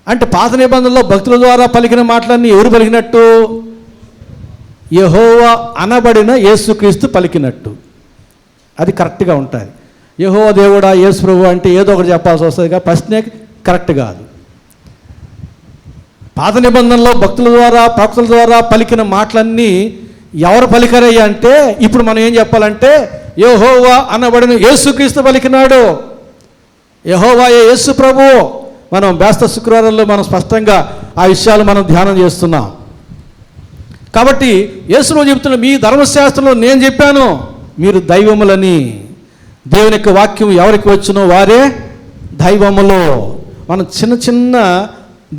అంటే పాత నిబంధనలో భక్తుల ద్వారా పలికిన మాటలన్నీ ఎవరు పలికినట్టు? యెహోవా అనబడిన యేసుక్రీస్తు పలికినట్టు. అది కరెక్ట్గా ఉంటుంది. యెహోవా దేవుడా, యేసు ప్రభు అంటే ఏదో ఒకటి చెప్పాల్సి వస్తుంది కదా, ప్రశ్నే కరెక్ట్ కాదు. పాత నిబంధనలో భక్తుల ద్వారా ప్రవక్తల ద్వారా పలికిన మాటలన్నీ ఎవరు పలికారయ్యా అంటే, ఇప్పుడు మనం ఏం చెప్పాలంటే యెహోవా అనబడిన యేసుక్రీస్తు పలికినాడు. యెహోవాయే యేసు ప్రభు. మనం బేస్త శుక్రవారంలో మనం స్పష్టంగా ఆ విషయాలు మనం ధ్యానం చేస్తున్నాం. కాబట్టి యేసు ప్రభు చెప్తున్న, మీ ధర్మశాస్త్రంలో నేను చెప్పాను మీరు దైవములని. దేవుని యొక్క వాక్యం ఎవరికి వచ్చునో వారే దైవములో. మనం చిన్న చిన్న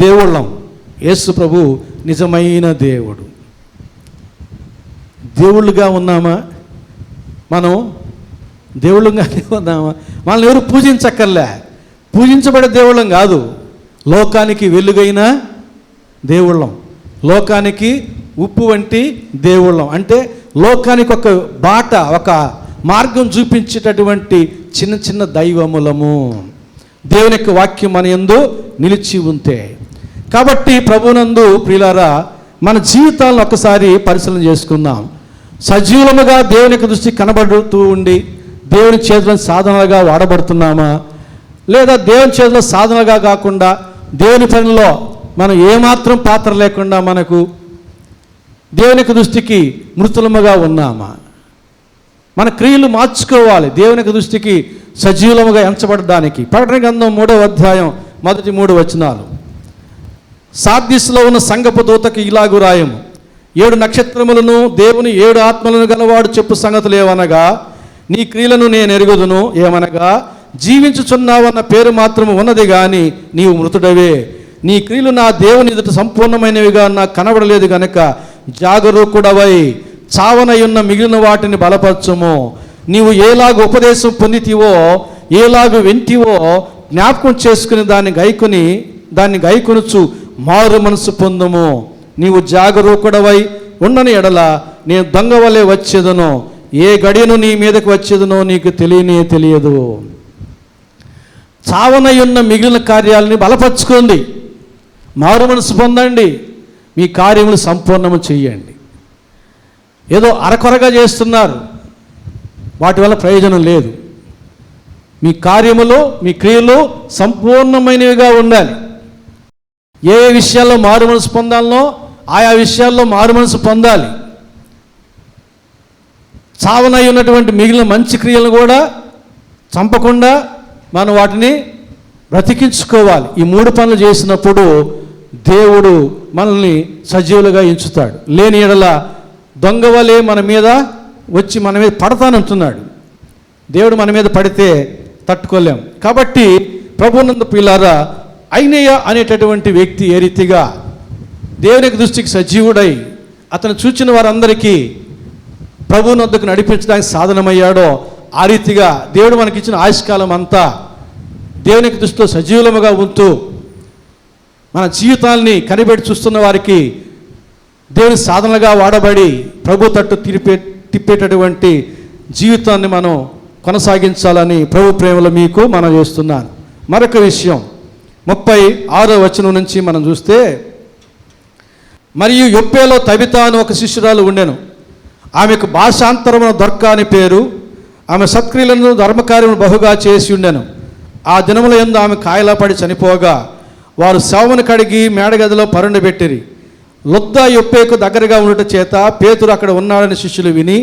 దేవుళ్ళం, యేసు ప్రభు నిజమైన దేవుడు. దేవుళ్ళుగా ఉన్నామా? మనం దేవుళ్ళుగానే ఉన్నామా? మనల్ని ఎవరు పూజించక్కర్లే, పూజించబడే దేవుళ్ళం కాదు, లోకానికి వెలుగైన దేవుళ్ళం, లోకానికి ఉప్పు వంటి దేవుళ్ళం. అంటే లోకానికి ఒక బాట, ఒక మార్గం చూపించేటటువంటి చిన్న చిన్న దైవములము. దేవుని యొక్క వాక్యం మన యందు నిలిచి ఉంటే. కాబట్టి ప్రభునందు ప్రియులారా, మన జీవితాలను ఒకసారి పరిశీలన చేసుకుందాం. సజీవులముగా దేవుని యొక్క దృష్టి కనబడుతూ ఉండి దేవుని చేతుల సాధనలుగా వాడబడుతున్నామా, లేదా దేవుని చేతుల సాధనలుగా కాకుండా దేవుని పనిలో మనం ఏమాత్రం పాత్ర లేకుండా మనకు దేవుని యొక్క దృష్టికి మృతులముగా ఉన్నామా? మన క్రియలు మార్చుకోవాలి దేవుని యొక్క దృష్టికి సజీవులముగా ఎంచబడడానికి. ప్రకటన గ్రంథం 3వ అధ్యాయం మొదటి 3 వచనాలు. సార్దీసులో ఉన్న సంఘపు దూతకు ఇలాగు రాయము, 7 నక్షత్రములను దేవుని 7 ఆత్మలను గలవాడు చెప్పు సంగతులు ఏవనగా, నీ క్రియలను నేను ఎరుగుదును. ఏమనగా, జీవించుచున్నావన్న పేరు మాత్రము ఉన్నది కానీ నీవు మృతుడవే. నీ క్రియలు నా దేవుని ఎదుట సంపూర్ణమైనవిగా నాకు కనబడలేదు గనక జాగరూకుడవై చావనయున్న మిగిలిన వాటిని బలపరచుము. నీవు ఏలాగు ఉపదేశం పొందితివో, ఏలాగు వింటివో జ్ఞాపకం చేసుకుని దాన్ని గైకొనుచు మారు మనసు పొందుము. నీవు జాగరూకుడవై ఉండని ఎడల నేను దొంగ వలె వచ్చేదను, ఏ గడియను నీ మీదకు వచ్చేదనో నీకు తెలియదు. చావనయున్న మిగిలిన కార్యాలని బలపరచుకోండి, మారు మనసు పొందండి, మీ కార్యములు సంపూర్ణము చెయ్యండి. ఏదో అరకొరగా చేస్తున్నారు, వాటి వల్ల ప్రయోజనం లేదు. మీ కార్యములు, మీ క్రియలు సంపూర్ణమైనవిగా ఉండాలి. ఏ విషయాల్లో మారు మనసు పొందాలనో ఆయా విషయాల్లో మారు మనసు పొందాలి. చావనై ఉన్నటువంటి మిగిలిన మంచి క్రియలను కూడా చంపకుండా మనం వాటిని బ్రతికించుకోవాలి. ఈ 3 పనులు చేసినప్పుడు దేవుడు మనల్ని సజీవులుగా ఎంచుతాడు. లేని ఎడల దొంగవలే మన మీద వచ్చి మన మీద పడతానంటున్నాడు. దేవుడు మన మీద పడితే తట్టుకోలేం. కాబట్టి ప్రభునందు ప్రియులారా, ఐనేయ అనేటటువంటి వ్యక్తి ఏ రీతిగా దేవునికి దృష్టికి సజీవుడై అతను చూచిన వారందరికీ ప్రభువునొద్దకు నడిపించడానికి సాధనమయ్యాడో, ఆ రీతిగా దేవుడు మనకిచ్చిన ఆయుష్కాలం అంతా దేవునికి దృష్టిలో సజీవులముగా ఉంటూ మన జీవితాల్ని కనిపెట్టి చూస్తున్న వారికి దేవుని సాధనలుగా వాడబడి ప్రభు తట్టు తిప్పేటటువంటి జీవితాన్ని మనం కొనసాగించాలని ప్రభు ప్రేమలో మీకు మనం చేస్తున్నాను. మరొక విషయం 36వ వచనం నుంచి మనం చూస్తే, మరియు యొప్పేలో తబితా అని ఒక శిష్యురాలు ఉండెను. ఆమెకు భాషాంతరమున దొర్క అని పేరు. ఆమె సత్క్రియలను ధర్మకార్యములు బహుగా చేసి ఉండెను. ఆ దినముల యందు ఆమె కాయలా పడి చనిపోగా వారు శవమును కడిగి మేడగదిలో పరుండబెట్టిరి. లుద్దా యొప్పేకు దగ్గరగా ఉండట చేత పేతురు అక్కడ ఉన్నాడని శిష్యులు విని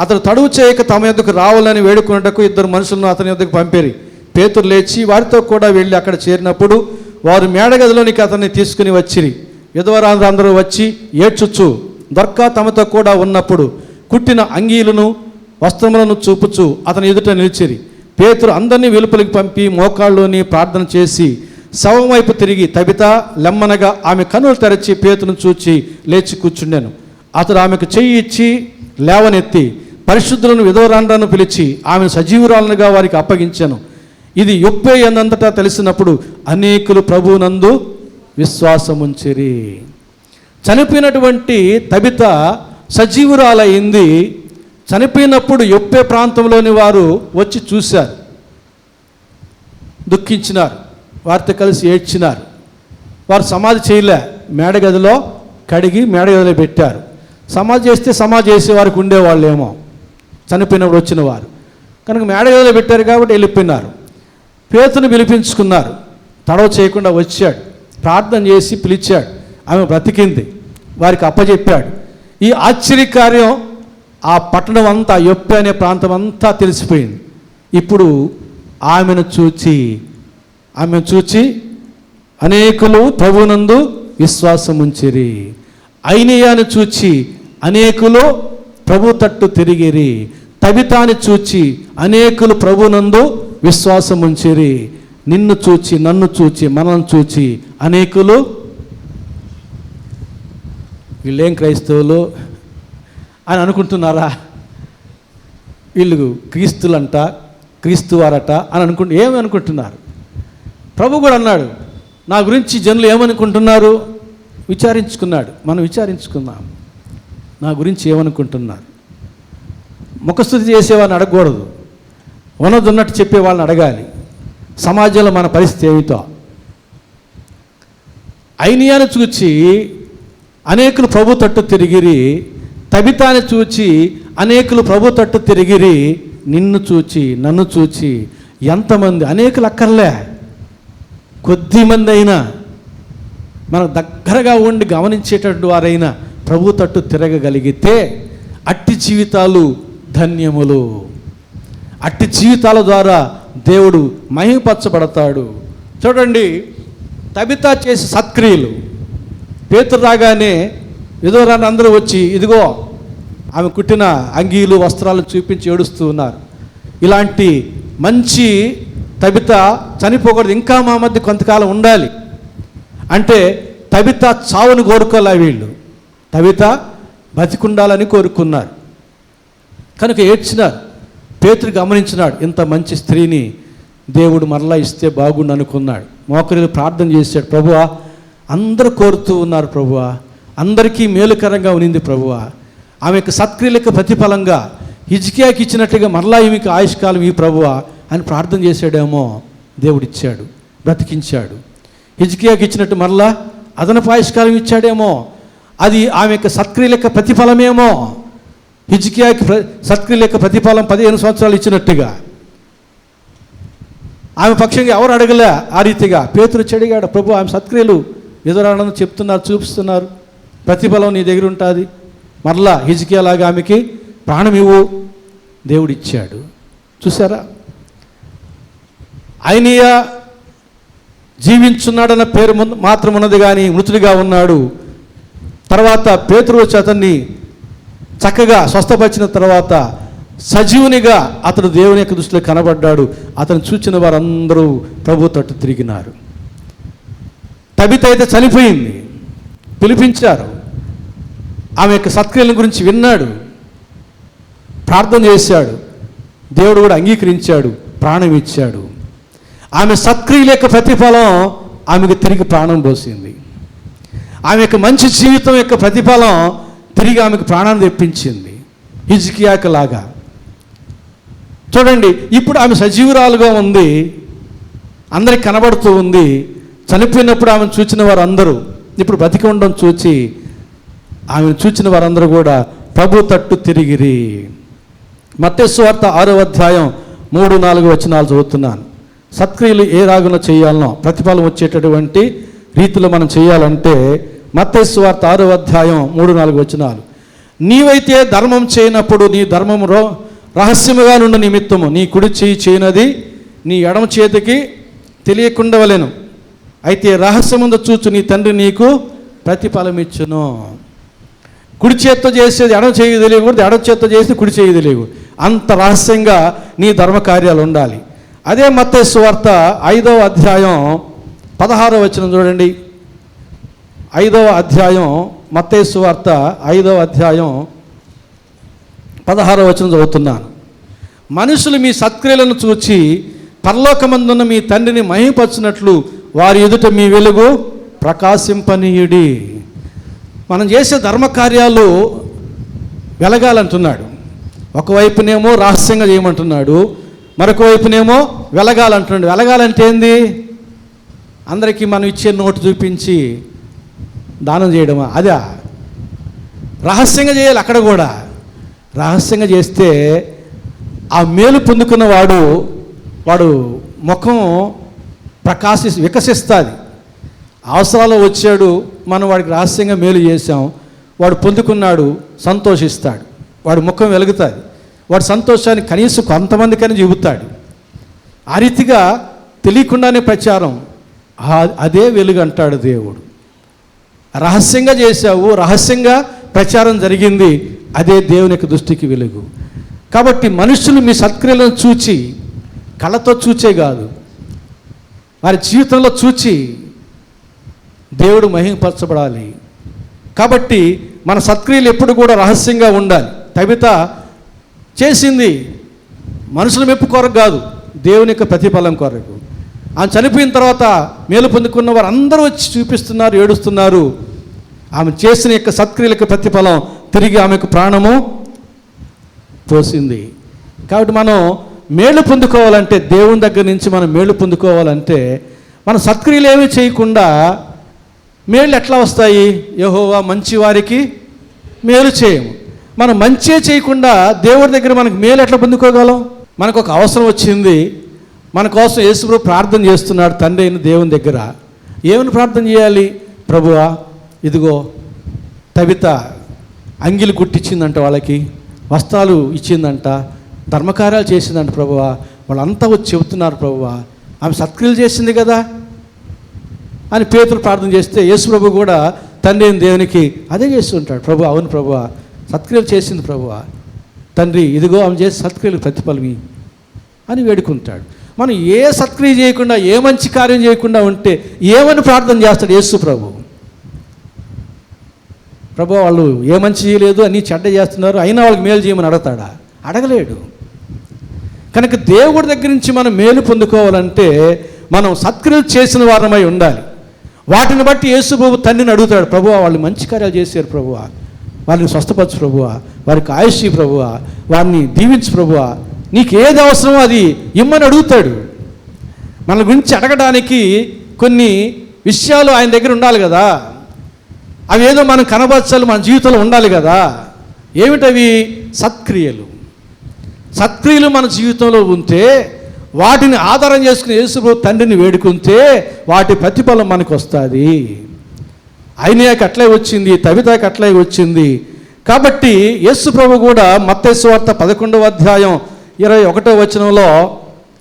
అతడు తడువు చేయక తమ యొద్దకు రావాలని వేడుకున్నటకు 2 మనుషులను అతని యొద్దకు పంపిరి. పేతురు లేచి వారితో కూడా వెళ్ళి అక్కడ చేరినప్పుడు వారు మేడగదిలోనికి అతన్ని తీసుకుని వచ్చిరి. విధవరాండ్రందరూ వచ్చి ఏడ్చుచు దొర్కా తమతో కూడా ఉన్నప్పుడు కుట్టిన అంగీలను వస్త్రములను చూపుచు అతని ఎదుట నిలిచిరి. పేతురు అందరినీ వెలుపలికి పంపి మోకాళ్ళలోని ప్రార్థన చేసి శవం వైపు తిరిగి తబితా లెమ్మనగా ఆమె కన్నులు తెరచి పేతురును చూచి లేచి కూర్చుండెను. అతడు ఆమెకు చెయ్యి ఇచ్చి లేవనెత్తి పరిశుద్ధులను విధవరాండ్రను పిలిచి ఆమె సజీవురాలనుగా వారికి అప్పగించెను. ఇది యొప్పే అన్నంతటా తెలిసినప్పుడు అనేకులు ప్రభువునందు విశ్వాసముంచిరి. చనిపోయినటువంటి తబిత సజీవురాలైంది. చనిపోయినప్పుడు యొప్పే ప్రాంతంలోని వారు వచ్చి చూశారు, దుఃఖించినారు, వారితో కలిసి ఏడ్చినారు. వారు సమాధి చేయలే, మేడగదిలో కడిగి మేడగదిలో పెట్టారు. సమాధి చేస్తే సమాధి చేసే వారికి ఉండేవాళ్ళేమో చనిపోయినప్పుడు వచ్చిన వారు కనుక మేడగదిలో పెట్టారు కాబట్టి వెళ్ళిపోయినారు. పేతుని పిలిపించుకున్నారు. తడవ చేయకుండా వచ్చాడు, ప్రార్థన చేసి పిలిచాడు. ఆమె బ్రతికింది, వారికి అప్పచెప్పాడు. ఈ ఆశ్చర్యకార్యం ఆ పట్టణం అంతా, యొప్పే అనే ప్రాంతం అంతా తెలిసిపోయింది. ఇప్పుడు ఆమెను చూచి అనేకులు ప్రభువునందు విశ్వాసముంచిరి. ఐనేయాను చూచి అనేకులు ప్రభు తట్టు తిరిగిరి. తబితాని చూచి అనేకులు ప్రభువునందు విశ్వాసముంచిరి. నిన్ను చూచి, నన్ను చూచి, మనల్ని చూచి అనేకులు, వీళ్ళేం క్రైస్తవులు అని అనుకుంటున్నారా? వీళ్ళు క్రీస్తులంట, క్రీస్తువారట అని ఏమి అనుకుంటున్నారు? ప్రభు కూడా అన్నాడు, నా గురించి జనులు ఏమనుకుంటున్నారు విచారించుకున్నాడు. మనం విచారించుకుందాం, నా గురించి ఏమనుకుంటున్నారు. ముఖస్తుతి చేసేవాళ్ళని అడగకూడదు, ఉన్నదన్నట్టు చెప్పే వాళ్ళని అడగాలి. సమాజంలో మన పరిస్థితి ఏమిటో. ఐనియాను చూచి అనేకులు ప్రభు తట్టు తిరిగిరి. తబితాని చూచి అనేకులు ప్రభు తట్టు తిరిగిరి. నిన్ను చూచి, నన్ను చూచి ఎంతమంది, అనేకులు అక్కర్లే, కొద్దిమంది అయినా మన దగ్గరగా ఉండి గమనించేటటువంటి వారైనా ప్రభు తట్టు తిరగగలిగితే అట్టి జీవితాలు ధన్యములు. అట్టి జీవితాల ద్వారా దేవుడు మహిమపరచబడతాడు. చూడండి, తబితా చేసే సత్క్రియలు. పేతురు రాగానే విధవరాన్ని అందరూ వచ్చి ఇదిగో ఆమె కుట్టిన అంగీలు వస్త్రాలు చూపించి ఏడుస్తూ ఉన్నారు. ఇలాంటి మంచి తబిత చనిపోకూడదు, ఇంకా మా మధ్య కొంతకాలం ఉండాలి అంటే తబిత చావును కోరుకోలే వీళ్ళు, తబిత బతికుండాలని కోరుకున్నారు. కనుక ఏడ్చినారు. పేతురు గమనించినాడు, ఇంత మంచి స్త్రీని దేవుడు మరలా ఇస్తే బాగుండు అనుకున్నాడు. మోకరిల్లి ప్రార్థన చేశాడు, ప్రభువా అందరూ కోరుతూ ఉన్నారు ప్రభువా, అందరికీ మేలుకరంగా ఉనింది ప్రభువా, ఆమెకు సత్క్రియలకు ప్రతిఫలంగా హిజ్కియాకి ఇచ్చినట్టుగా మరలా ఈమెకి ఆయుష్కాలం ఈ ప్రభువా అని ప్రార్థన చేశాడేమో, దేవుడిచ్చాడు, బ్రతికించాడు. హిజ్కియాకి ఇచ్చినట్టు మరలా అదనపు ఆయుష్కాలం ఇచ్చాడేమో, అది ఆమె యొక్క సత్క్రియలకు ప్రతిఫలమేమో. హిజ్కియాకి సత్క్రియలకు ప్రతిఫలం 15 సంవత్సరాలు ఇచ్చినట్టుగా ఆమె పక్షంగా ఎవరు అడగలే. ఆ రీతిగా పేతురు చెడిగాడు, ప్రభు ఆమె సత్క్రియలు ఎదురాడని చెప్తున్నారు, చూపిస్తున్నారు, ప్రతిఫలం నీ దగ్గర ఉంటుంది, మరలా హిజ్కియాలాగా ఆమెకి ప్రాణం ఇవ్వు, దేవుడిచ్చాడు. చూసారా? ఐనియా జీవించున్నాడన్న పేరు మాత్రం ఉన్నది కానీ మృతుడిగా ఉన్నాడు. తర్వాత పేతురు వచ్చి అతన్ని చక్కగా స్వస్థపరిచిన తర్వాత సజీవునిగా అతడు దేవుని యొక్క దృష్టిలో కనబడ్డాడు. అతను చూచిన వారందరూ ప్రభు తట్టు తిరిగినారు. తబిత అయితే చనిపోయింది, పిలిపించారు. ఆమె యొక్క సత్క్రియల గురించి విన్నాడు, ప్రార్థన చేశాడు. దేవుడు కూడా అంగీకరించాడు, ప్రాణం ఇచ్చాడు. ఆమె సత్క్రియల యొక్క ప్రతిఫలం ఆమెకు తిరిగి ప్రాణం పోసింది. ఆమె యొక్క మంచి జీవితం యొక్క ప్రతిఫలం తిరిగి ఆమెకు ప్రాణాన్ని తెప్పించింది, హిజ్కియాకు లాగా. చూడండి, ఇప్పుడు ఆమె సజీవురాలుగా ఉంది, అందరికి కనబడుతూ ఉంది. చనిపోయినప్పుడు ఆమెను చూచిన వారందరూ ఇప్పుడు బ్రతికి ఉండడం చూచి ఆమెను చూచిన వారందరూ కూడా ప్రభు తట్టు తిరిగిరి. మత్తయి సువార్త 6వ అధ్యాయం 3-4 వచనాలు చదువుతున్నాను. సత్క్రియలు ఏ రాగున చేయాలనో ప్రతిఫలం వచ్చేటటువంటి రీతిలో మనం చేయాలంటే మత్తయి సువార్త 6వ అధ్యాయం 3-4 వచనాలు. నీవైతే ధర్మం చేయనప్పుడు నీ ధర్మము రహస్యముగా నుండి నిమిత్తము నీ కుడి చేయి చేయనది నీ ఎడమ చేతికి తెలియకుండవలెను. అయితే రహస్యముందు చూచు నీ తండ్రి నీకు ప్రతిఫలం ఇచ్చును. కుడి చేత్తో చేసేది ఎడమ చేయి తెలియకూడదు, ఎడమ చేత్తో చేసి కుడి చేయి తెలియకూడదు. అంత రహస్యంగా నీ ధర్మకార్యాలు ఉండాలి. అదే మత్తయి సువార్త 5వ అధ్యాయం 16వ వచనం చూడండి. 5వ అధ్యాయం మత్తయి సువార్త 5వ అధ్యాయం 16వ వచనం చదువుతున్నాను. మనుషులు మీ సత్క్రియలను చూచి పరలోకమందున్న మీ తండ్రిని మహిమపరచినట్లు వారి ఎదుట మీ వెలుగు ప్రకాశింపనీయుడి. మనం చేసే ధర్మకార్యాలు వెలగాలంటున్నాడు. ఒకవైపునేమో రహస్యంగా చేయమంటున్నాడు, మరొక వైపునేమో వెలగాలంటున్నాడు. వెలగాలంటే ఏంది? అందరికీ మనం ఇచ్చే నోటు చూపించి దానం చేయడమా? అదా? రహస్యంగా చేయాలి. అక్కడ కూడా రహస్యంగా చేస్తే ఆ మేలు పొందుకున్న వాడు ముఖం వికసిస్తుంది. అవసరాలు వచ్చాడు, మనం వాడికి రహస్యంగా మేలు చేసాం, వాడు పొందుకున్నాడు, సంతోషిస్తాడు, వాడి ముఖం వెలుగుతుంది, వాడి సంతోషాన్ని కనీసం కొంతమందికని చెబుతాడు. ఆ రీతిగా తెలియకుండానే ప్రచారం, అదే వెలుగు అంటాడు దేవుడు. రహస్యంగా చేశావు, రహస్యంగా ప్రచారం జరిగింది, అదే దేవుని యొక్క దృష్టికి వెలుగు. కాబట్టి మనుషులు మీ సత్క్రియలను చూచి, కళ్ళతో చూచే కాదు, వారి జీవితంలో చూచి దేవుడు మహిమపరచబడాలి. కాబట్టి మన సత్క్రియలు ఎప్పుడు కూడా రహస్యంగా ఉండాలి. తబిత చేసింది మనుషుల మెప్పు కొరకు కాదు, దేవుని యొక్క ప్రతిఫలం కొరకు. ఆమె చనిపోయిన తర్వాత మేలు పొందుకున్న వారు అందరూ వచ్చి చూపిస్తున్నారు, ఏడుస్తున్నారు. ఆమె చేసిన యొక్క సత్క్రియలకు ప్రతిఫలం తిరిగి ఆమెకు ప్రాణము పోసింది. కాబట్టి మనం మేలు పొందుకోవాలంటే, దేవుని దగ్గర నుంచి మనం మేలు పొందుకోవాలంటే మన సత్క్రియలు ఏమీ చేయకుండా మేలు ఎట్లా వస్తాయి? యెహోవా మంచి వారికి మేలు చేయము. మనం మంచే చేయకుండా దేవుడి దగ్గర మనకు మేలు ఎట్లా పొందుకోగలం? మనకు ఒక అవసరం వచ్చింది, మన కోసం యేసుప్రభు ప్రార్థన చేస్తున్నాడు తండ్రి అయిన దేవుని దగ్గర. ఏమని ప్రార్థన చేయాలి? ప్రభువా, ఇదిగో తబిత అంగిలు కుట్టించిందంట, వాళ్ళకి వస్త్రాలు ఇచ్చిందంట, ధర్మకార్యాలు చేసిందంట ప్రభువా, వాళ్ళంతా వచ్చి చెబుతున్నారు ప్రభువా, ఆమె సత్క్రియలు చేసింది కదా అని పేతురు ప్రార్థన చేస్తే యేసుప్రభు కూడా తండ్రి అయిన దేవునికి అదే చేస్తుంటాడు. ప్రభు, అవును ప్రభువా, సత్క్రియలు చేసింది ప్రభువా, తండ్రి ఇదిగో ఆమె చేసి సత్క్రియలు ప్రతిఫలమి అని వేడుకుంటాడు. మనం ఏ సత్క్రియ చేయకుండా, ఏ మంచి కార్యం చేయకుండా ఉంటే ఏమని ప్రార్థన చేస్తాడు యేసు ప్రభు? ప్రభు, వాళ్ళు ఏ మంచి చేయలేదు, అన్నీ చెడ్డ చేస్తున్నారు, అయినా వాళ్ళకి మేలు చేయమని అడగతాడా? అడగలేడు. కనుక దేవుడి దగ్గర నుంచి మనం మేలు పొందుకోవాలంటే మనం సత్క్రియలు చేసిన వారమై ఉండాలి. వాటిని బట్టి యేసు ప్రభు తండ్రిని అడుగుతాడు, ప్రభువా వాళ్ళు మంచి కార్యాలు చేశారు ప్రభువా, వారిని స్వస్థపరచు ప్రభువా, వారికి ఆయుష్ ప్రభువా, వారిని దీవించు ప్రభువా, నీకు ఏది అవసరమో అది ఇమ్మని అడుగుతాడు. మన గురించి అడగడానికి కొన్ని విషయాలు ఆయన దగ్గర ఉండాలి కదా, అవి ఏదో మనం కనబరచాలి, మన జీవితంలో ఉండాలి కదా. ఏమిటవి? సత్క్రియలు. సత్క్రియలు మన జీవితంలో ఉంటే, వాటిని ఆధారం చేసుకుని యేసుప్రభు తండ్రిని వేడుకుంటే వాటి ప్రతిఫలం మనకు వస్తుంది. ఆయనకి అట్లే వచ్చింది, తబితకి అట్లే వచ్చింది. కాబట్టి యేసుప్రభు కూడా మత్తయి సువార్త 11వ అధ్యాయం 21వ వచనంలో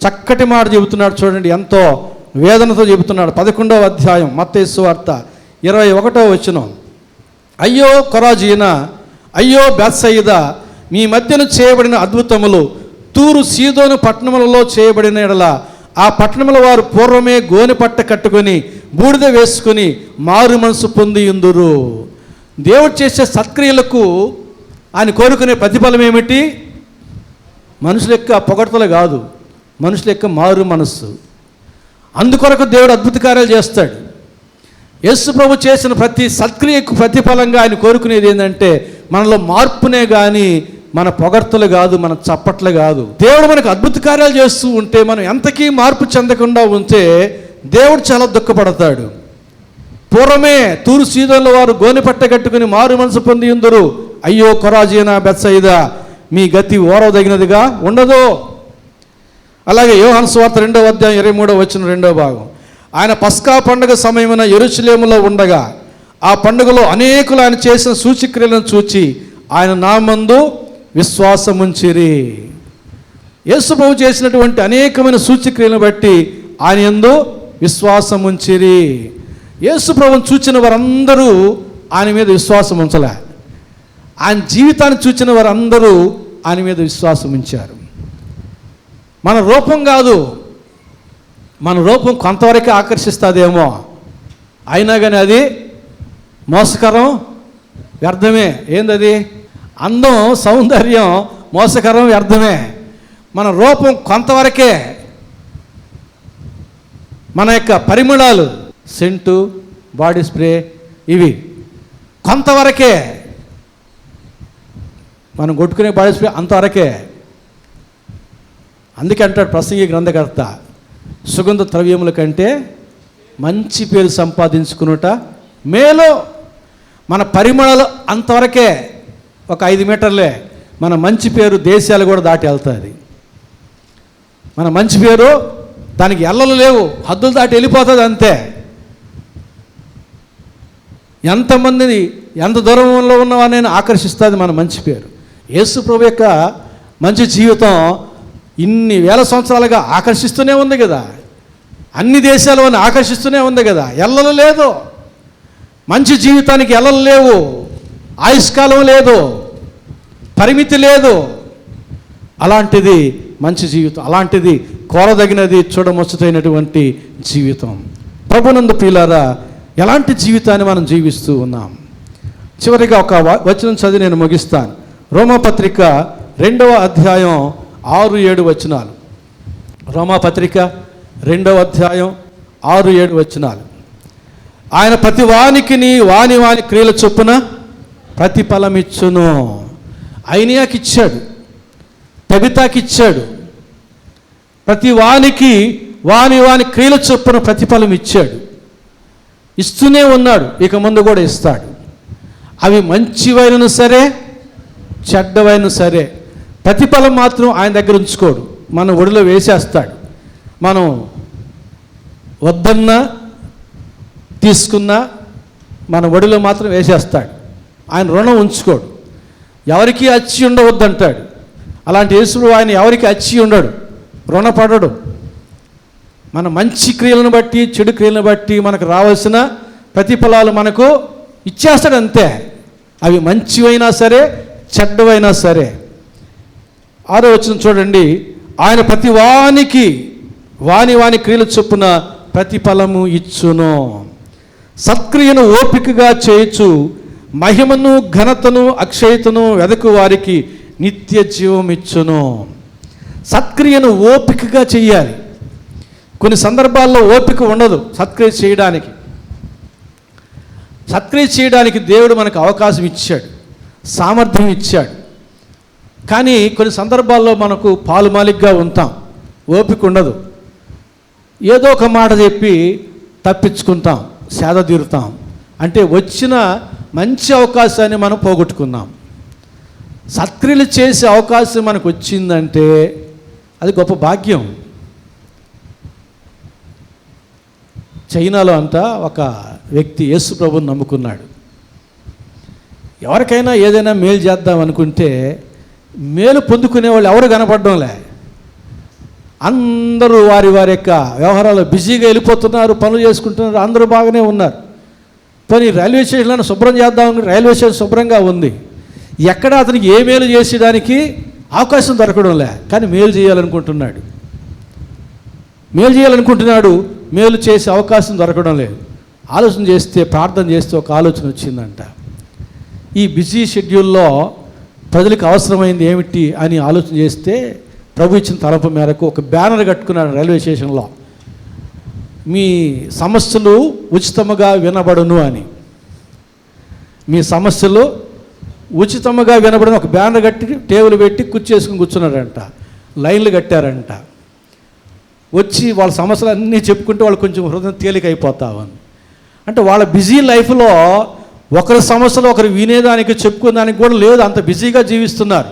చక్కటి మాట చెబుతున్నాడు చూడండి. ఎంతో వేదనతో చెబుతున్నాడు. 11వ అధ్యాయం మత్తయి సువార్త 21వ వచనం. అయ్యో కొరాజీనా, అయ్యో బేత్సయిదా, మీ మధ్యన చేయబడిన అద్భుతములు తూరు సీదోను పట్టణములలో చేయబడిన ఎడల ఆ పట్టణముల వారు పూర్వమే గోనె పట్ట కట్టుకొని బూడిద వేసుకుని మారు మనసు పొంది ఉందురు. దేవుడు చేసే సత్క్రియలకు ఆయన కోరుకునే ప్రతిఫలం ఏమిటి? మనుషుల యొక్క పొగడ్తలు కాదు, మనుషుల యొక్క మారు మనస్సు. అందుకొరకు దేవుడు అద్భుత కార్యాలు చేస్తాడు. యేసు ప్రభు చేసిన ప్రతి సత్క్రియకు ప్రతిఫలంగా ఆయన కోరుకునేది ఏంటంటే మనలో మార్పునే కానీ మన పొగడ్తలు కాదు, మన చప్పట్లు కాదు. దేవుడు మనకు అద్భుత కార్యాలు చేస్తూ ఉంటే మనం ఎంతకీ మార్పు చెందకుండా ఉంటే దేవుడు చాలా దుఃఖపడతాడు. పూర్వమే తూరు సీదోన్ల వారు గోనె పట్ట కట్టుకుని మారు మనసు పొంది ఉందరు. అయ్యో కొరాజీనా, బేత్సయిదా, మీ గతి ఓరవదగినదిగా ఉండదు. అలాగే యోహాను సువార్త 2వ అధ్యాయం 23వ వచనం 2వ భాగం. ఆయన పస్కా పండుగ సమయమున యెరూషలేములో ఉండగా ఆ పండుగలో అనేకులు ఆయన చేసిన సూచక్రియలను చూచి ఆయన నామందు విశ్వాసముంచిరి. యేసు ప్రభు చేసినటువంటి అనేకమైన సూచక్రియలను బట్టి ఆయన యందు విశ్వాసముంచిరి. యేసు ప్రభువును చూచిన వారందరూ ఆయన మీద విశ్వాసం ఉంచలే. ఆయన జీవితాన్ని చూచిన వారందరూ ఆయన మీద విశ్వాసం ఉంచారు. మన రూపం కాదు, మన రూపం కొంతవరకే ఆకర్షిస్తుందేమో, అయినా కానీ అది మోసకరం, వ్యర్థమే. ఏందది? అందం, సౌందర్యం మోసకరం, వ్యర్థమే. మన రూపం కొంతవరకే. మన యొక్క పరిమళాలు, సెంటు, బాడీ స్ప్రే, ఇవి కొంతవరకే. మనం కొట్టుకునే బాడీ స్ప్రే అంతవరకే. అందుకే అంటాడు ప్రసంగి గ్రంథకర్త, సుగంధ ద్రవ్యముల కంటే మంచి పేరు సంపాదించుకునుట మేలు. మన పరిమళాలు అంతవరకే, ఒక 5 మీటర్లే. మన మంచి పేరు దేశాలు కూడా దాటి వెళ్తుంది. మన మంచి పేరు దానికి ఎల్లలు లేవు, హద్దులు దాటి వెళ్ళిపోతుంది అంతే. ఎంతమందిని ఎంత దూరంలో ఉన్నవాడిని ఆకర్షిస్తుంది మన మంచి పేరు. యేసు ప్రభు యొక్క మంచి జీవితం ఇన్ని వేల సంవత్సరాలుగా ఆకర్షిస్తూనే ఉంది కదా, అన్ని దేశాలను ఆకర్షిస్తూనే ఉంది కదా. ఎల్లలు లేదు, మంచి జీవితానికి ఎల్లలు లేవు, ఆయుష్కాలం లేదు, పరిమితి లేదు. అలాంటిది మంచి జీవితం, అలాంటిది కోరదగినది, చూడముచ్చటైనటువంటి జీవితం. ప్రభునందు ప్రియులారా, ఎలాంటి జీవితాన్ని మనం జీవిస్తూ ఉన్నాం? చివరిగా ఒక వచనం చదివి నేను ముగిస్తాను. రోమాపత్రిక 2వ అధ్యాయం 6-7 వచనాలు. రోమాపత్రిక 2వ అధ్యాయం 6-7 వచనాలు. ఆయన ప్రతి వానికిని వాని క్రియల చొప్పున ప్రతిఫలమిచ్చును. ఐనియాకి ఇచ్చాడు, తబితాకి ఇచ్చాడు. ప్రతి వానికి వాని క్రియల చొప్పున ప్రతిఫలం ఇచ్చాడు, ఇస్తూనే ఉన్నాడు, ఇక ముందు కూడా ఇస్తాడు. అవి మంచివైనను సరే, చెడ్డవైన సరే, ప్రతిఫలం మాత్రం ఆయన దగ్గర ఉంచుకోడు, మన ఒడిలో వేసేస్తాడు. మనం వద్దన్నా తీసుకున్నా మన ఒడిలో మాత్రం వేసేస్తాడు. ఆయన రుణం ఉంచుకోడు, ఎవరికి అచ్చి ఉండవద్దంటాడు. అలాంటి యేసుడు ఆయన ఎవరికి అచ్చి ఉండడు, రుణపడడు. మన మంచి క్రియలను బట్టి, చెడు క్రియలను బట్టి మనకు రావాల్సిన ప్రతిఫలాలు మనకు ఇచ్చేస్తాడు అంతే. అవి మంచివైనా సరే, చెడ్డవైనా సరే. 6వ వచనం చూడండి. ఆయన ప్రతి వానికి వాని క్రియల చొప్పున ప్రతిఫలము ఇచ్చును. సత్క్రియను ఓపికగా చేయొచ్చు, మహిమను ఘనతను అక్షయతను వెదకు వారికి నిత్య జీవం ఇచ్చును. సత్క్రియను ఓపికగా చెయ్యాలి. కొన్ని సందర్భాల్లో ఓపిక ఉండదు సత్క్రియ చేయడానికి. సత్క్రియ చేయడానికి దేవుడు మనకు అవకాశం ఇచ్చాడు, సామర్థ్యం ఇచ్చాడు. కానీ కొన్ని సందర్భాల్లో మనకు పాలుమాలిగ్గా ఉంటాం, ఓపిక ఉండదు. ఏదో ఒక మాట చెప్పి తప్పించుకుంటాం, సేద తీరుతాం. అంటే వచ్చిన మంచి అవకాశాన్ని మనం పోగొట్టుకున్నాం. సత్క్రియలు చేసే అవకాశం మనకు వచ్చిందంటే అది గొప్ప భాగ్యం. చైనాలో అంట ఒక వ్యక్తి యేసు ప్రభువుని నమ్ముకున్నాడు. ఎవరికైనా ఏదైనా మేలు చేద్దాం అనుకుంటే మేలు పొందుకునే వాళ్ళు ఎవరు కనపడడంలే. అందరూ వారి వారి యొక్క వ్యవహారాలు బిజీగా వెళ్ళిపోతున్నారు, పనులు చేసుకుంటున్నారు, అందరూ బాగానే ఉన్నారు. పోనీ రైల్వే స్టేషన్లను శుభ్రం చేద్దామని రైల్వే స్టేషన్ శుభ్రంగా ఉంది. ఎక్కడ అతనికి ఏ మేలు చేసేదానికి అవకాశం దొరకడం లే. కానీ మేలు చేయాలనుకుంటున్నాడు, మేలు చేసే అవకాశం దొరకడం లేదు. ఆలోచన చేస్తే, ప్రార్థన చేస్తే ఒక ఆలోచన వచ్చిందంట. ఈ బిజీ షెడ్యూల్లో ప్రజలకు అవసరమైంది ఏమిటి అని ఆలోచన చేస్తే ప్రభు ఇచ్చిన తలపు మేరకు ఒక బ్యానర్ కట్టుకున్నాడు రైల్వే స్టేషన్లో, మీ సమస్యలు ఉచితముగా వినబడును అని. మీ సమస్యలు ఉచితముగా వినబడును ఒక బ్యానర్ కట్టి టేబుల్ పెట్టి కూర్చేసుకుని కూర్చున్నారంట. లైన్లు కట్టారంట. వచ్చి వాళ్ళ సమస్యలు అన్నీ చెప్పుకుంటే వాళ్ళు కొంచెం హృదయం తేలిక అయిపోతామని. అంటే వాళ్ళ బిజీ లైఫ్లో ఒకరి సమస్యలు ఒకరు వినేదానికి చెప్పుకునేదానికి కూడా లేదు, అంత బిజీగా జీవిస్తున్నారు.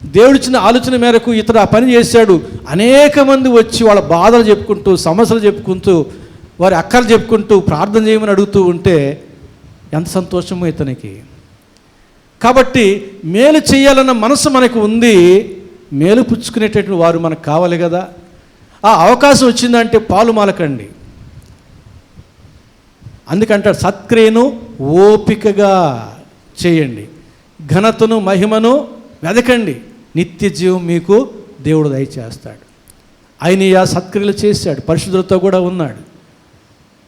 దేవుడిచ్చిన ఆలోచన మేరకు ఇతడు ఆ పని చేశాడు. అనేక మంది వచ్చి వాళ్ళ బాధలు చెప్పుకుంటూ, సమస్యలు చెప్పుకుంటూ, వారి అక్కలు చెప్పుకుంటూ, ప్రార్థన చేయమని అడుగుతూ ఉంటే ఎంత సంతోషమో ఇతనికి. కాబట్టి మేలు చేయాలన్న మనసు మనకు ఉంది, మేలు పుచ్చుకునేటటువంటి వారు మనకు కావాలి కదా. ఆ అవకాశం వచ్చిందంటే పాలు మాలకండి. అందుకంటాడు సత్క్రియను ఓపికగా చేయండి, ఘనతను మహిమను వెదకండి, నిత్య జీవం మీకు దేవుడు దయచేస్తాడు. ఆయన సత్క్రియలు చేశాడు, పరిశుద్ధులతో కూడా ఉన్నాడు,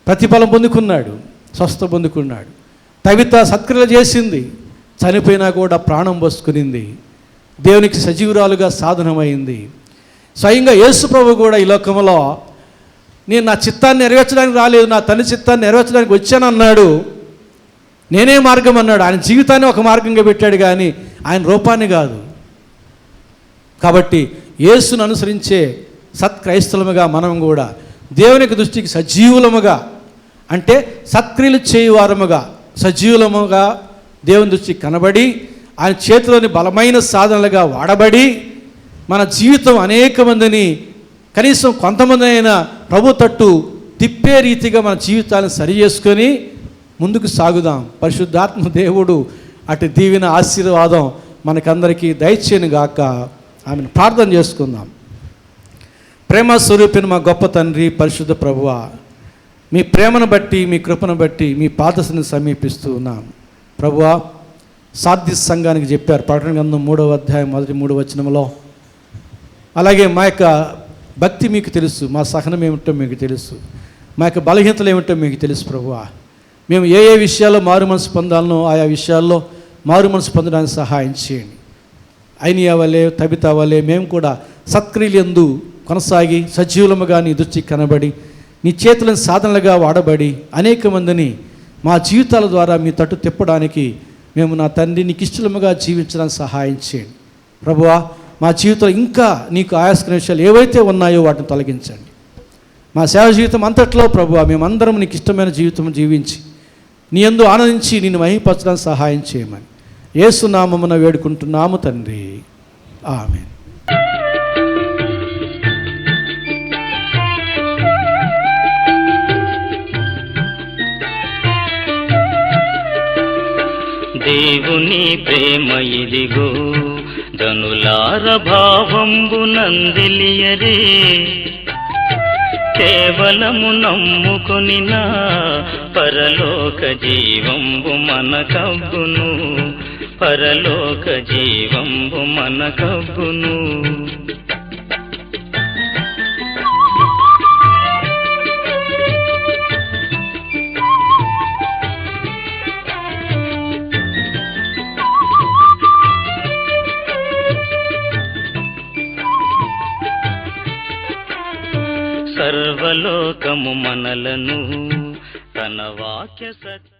ప్రతిఫలం పొందుకున్నాడు, స్వస్థ పొందుకున్నాడు. తవిత సత్క్రియలు చేసింది, చనిపోయినా కూడా ప్రాణం పోసుకునింది, దేవునికి సజీవురాలుగా సాధనమైంది. స్వయంగా యేసు ప్రభు కూడా ఈ లోకంలో నేను నా చిత్తాన్ని నెరవేర్చడానికి రాలేదు, నా తండ్రి చిత్తాన్ని నెరవేర్చడానికి వచ్చానన్నాడు. నేనే మార్గం అన్నాడు. ఆయన జీవితాన్ని ఒక మార్గంగా పెట్టాడు కానీ ఆయన రూపాన్ని కాదు. కాబట్టి యేసును అనుసరించే సత్క్రైస్తవులుగా మనం కూడా దేవునికి దృష్టికి సజీవులముగా, అంటే సత్క్రియలు చేయువారముగా, సజీవులముగా దేవుని దృష్టికి కనబడి ఆయన చేతిలోని బలమైన సాధనలుగా వాడబడి మన జీవితం అనేక మందిని, కనీసం కొంతమంది అయినా ప్రభు తట్టు తిప్పే రీతిగా మన జీవితాలను సరి చేసుకొని ముందుకు సాగుదాం. పరిశుద్ధాత్మ దేవుడు అటు దీవెన ఆశీర్వాదం మనకందరికీ దయచేయను గాక. ఆమెను ప్రార్థన చేసుకుందాం. ప్రేమ స్వరూపిని మా గొప్ప తండ్రి, పరిశుద్ధ ప్రభువా, మీ ప్రేమను బట్టి, మీ కృపను బట్టి మీ పాదశని సమీపిస్తూ ఉన్నాం. ప్రభువా, సాధ్య సంఘానికి చెప్పారు ప్రకటన గ్రంథం 3వ అధ్యాయం 1-3 వచనంలో. అలాగే మా యొక్క భక్తి మీకు తెలుసు, మా సహనం ఏమిటో మీకు తెలుసు, మా యొక్క బలహీనతలు ఏమిటో మీకు తెలుసు. ప్రభువా, మేము ఏ ఏ విషయాల్లో మారు మనసు పొందాలనో ఆయా విషయాల్లో మారు మనసు పొందడానికి సహాయం చేయండి. ఐనియా వలె, తబితా వలె మేము కూడా సత్క్రియలందు కొనసాగి సజీవులముగా నీ దృష్టికి కనబడి నీ చేతులను సాధనలుగా వాడబడి అనేక మందిని మా జీవితాల ద్వారా మీ తట్టు తిప్పడానికి మేము నా తండ్రి నీకు ఇష్టముగా జీవించడానికి సహాయం చేయండి. ప్రభువా, మా జీవితంలో ఇంకా నీకు ఆయాస్కర విషయాలు ఏవైతే ఉన్నాయో వాటిని తొలగించండి. మా సేవ జీవితం అంతట్లో ప్రభువా మేమందరం నీకు ఇష్టమైన జీవితం జీవించి నీ యందు ఆనందించి నిన్ను మహిమపరచడానికి సహాయం చేయమని యేసు నామమున వేడుకుంటున్నాము తండ్రి, ఆమేన్. దేవుని ప్రేమ ఇదిగో ధనులార భావంబు నందిలియరే, కేవలము నమ్ముకొనినా పరలోక జీవంబు మనకబ్బును, పరలోక జీవంబు మనకబ్బును. సర్వలోకము మనలను తన వాక్య సత్య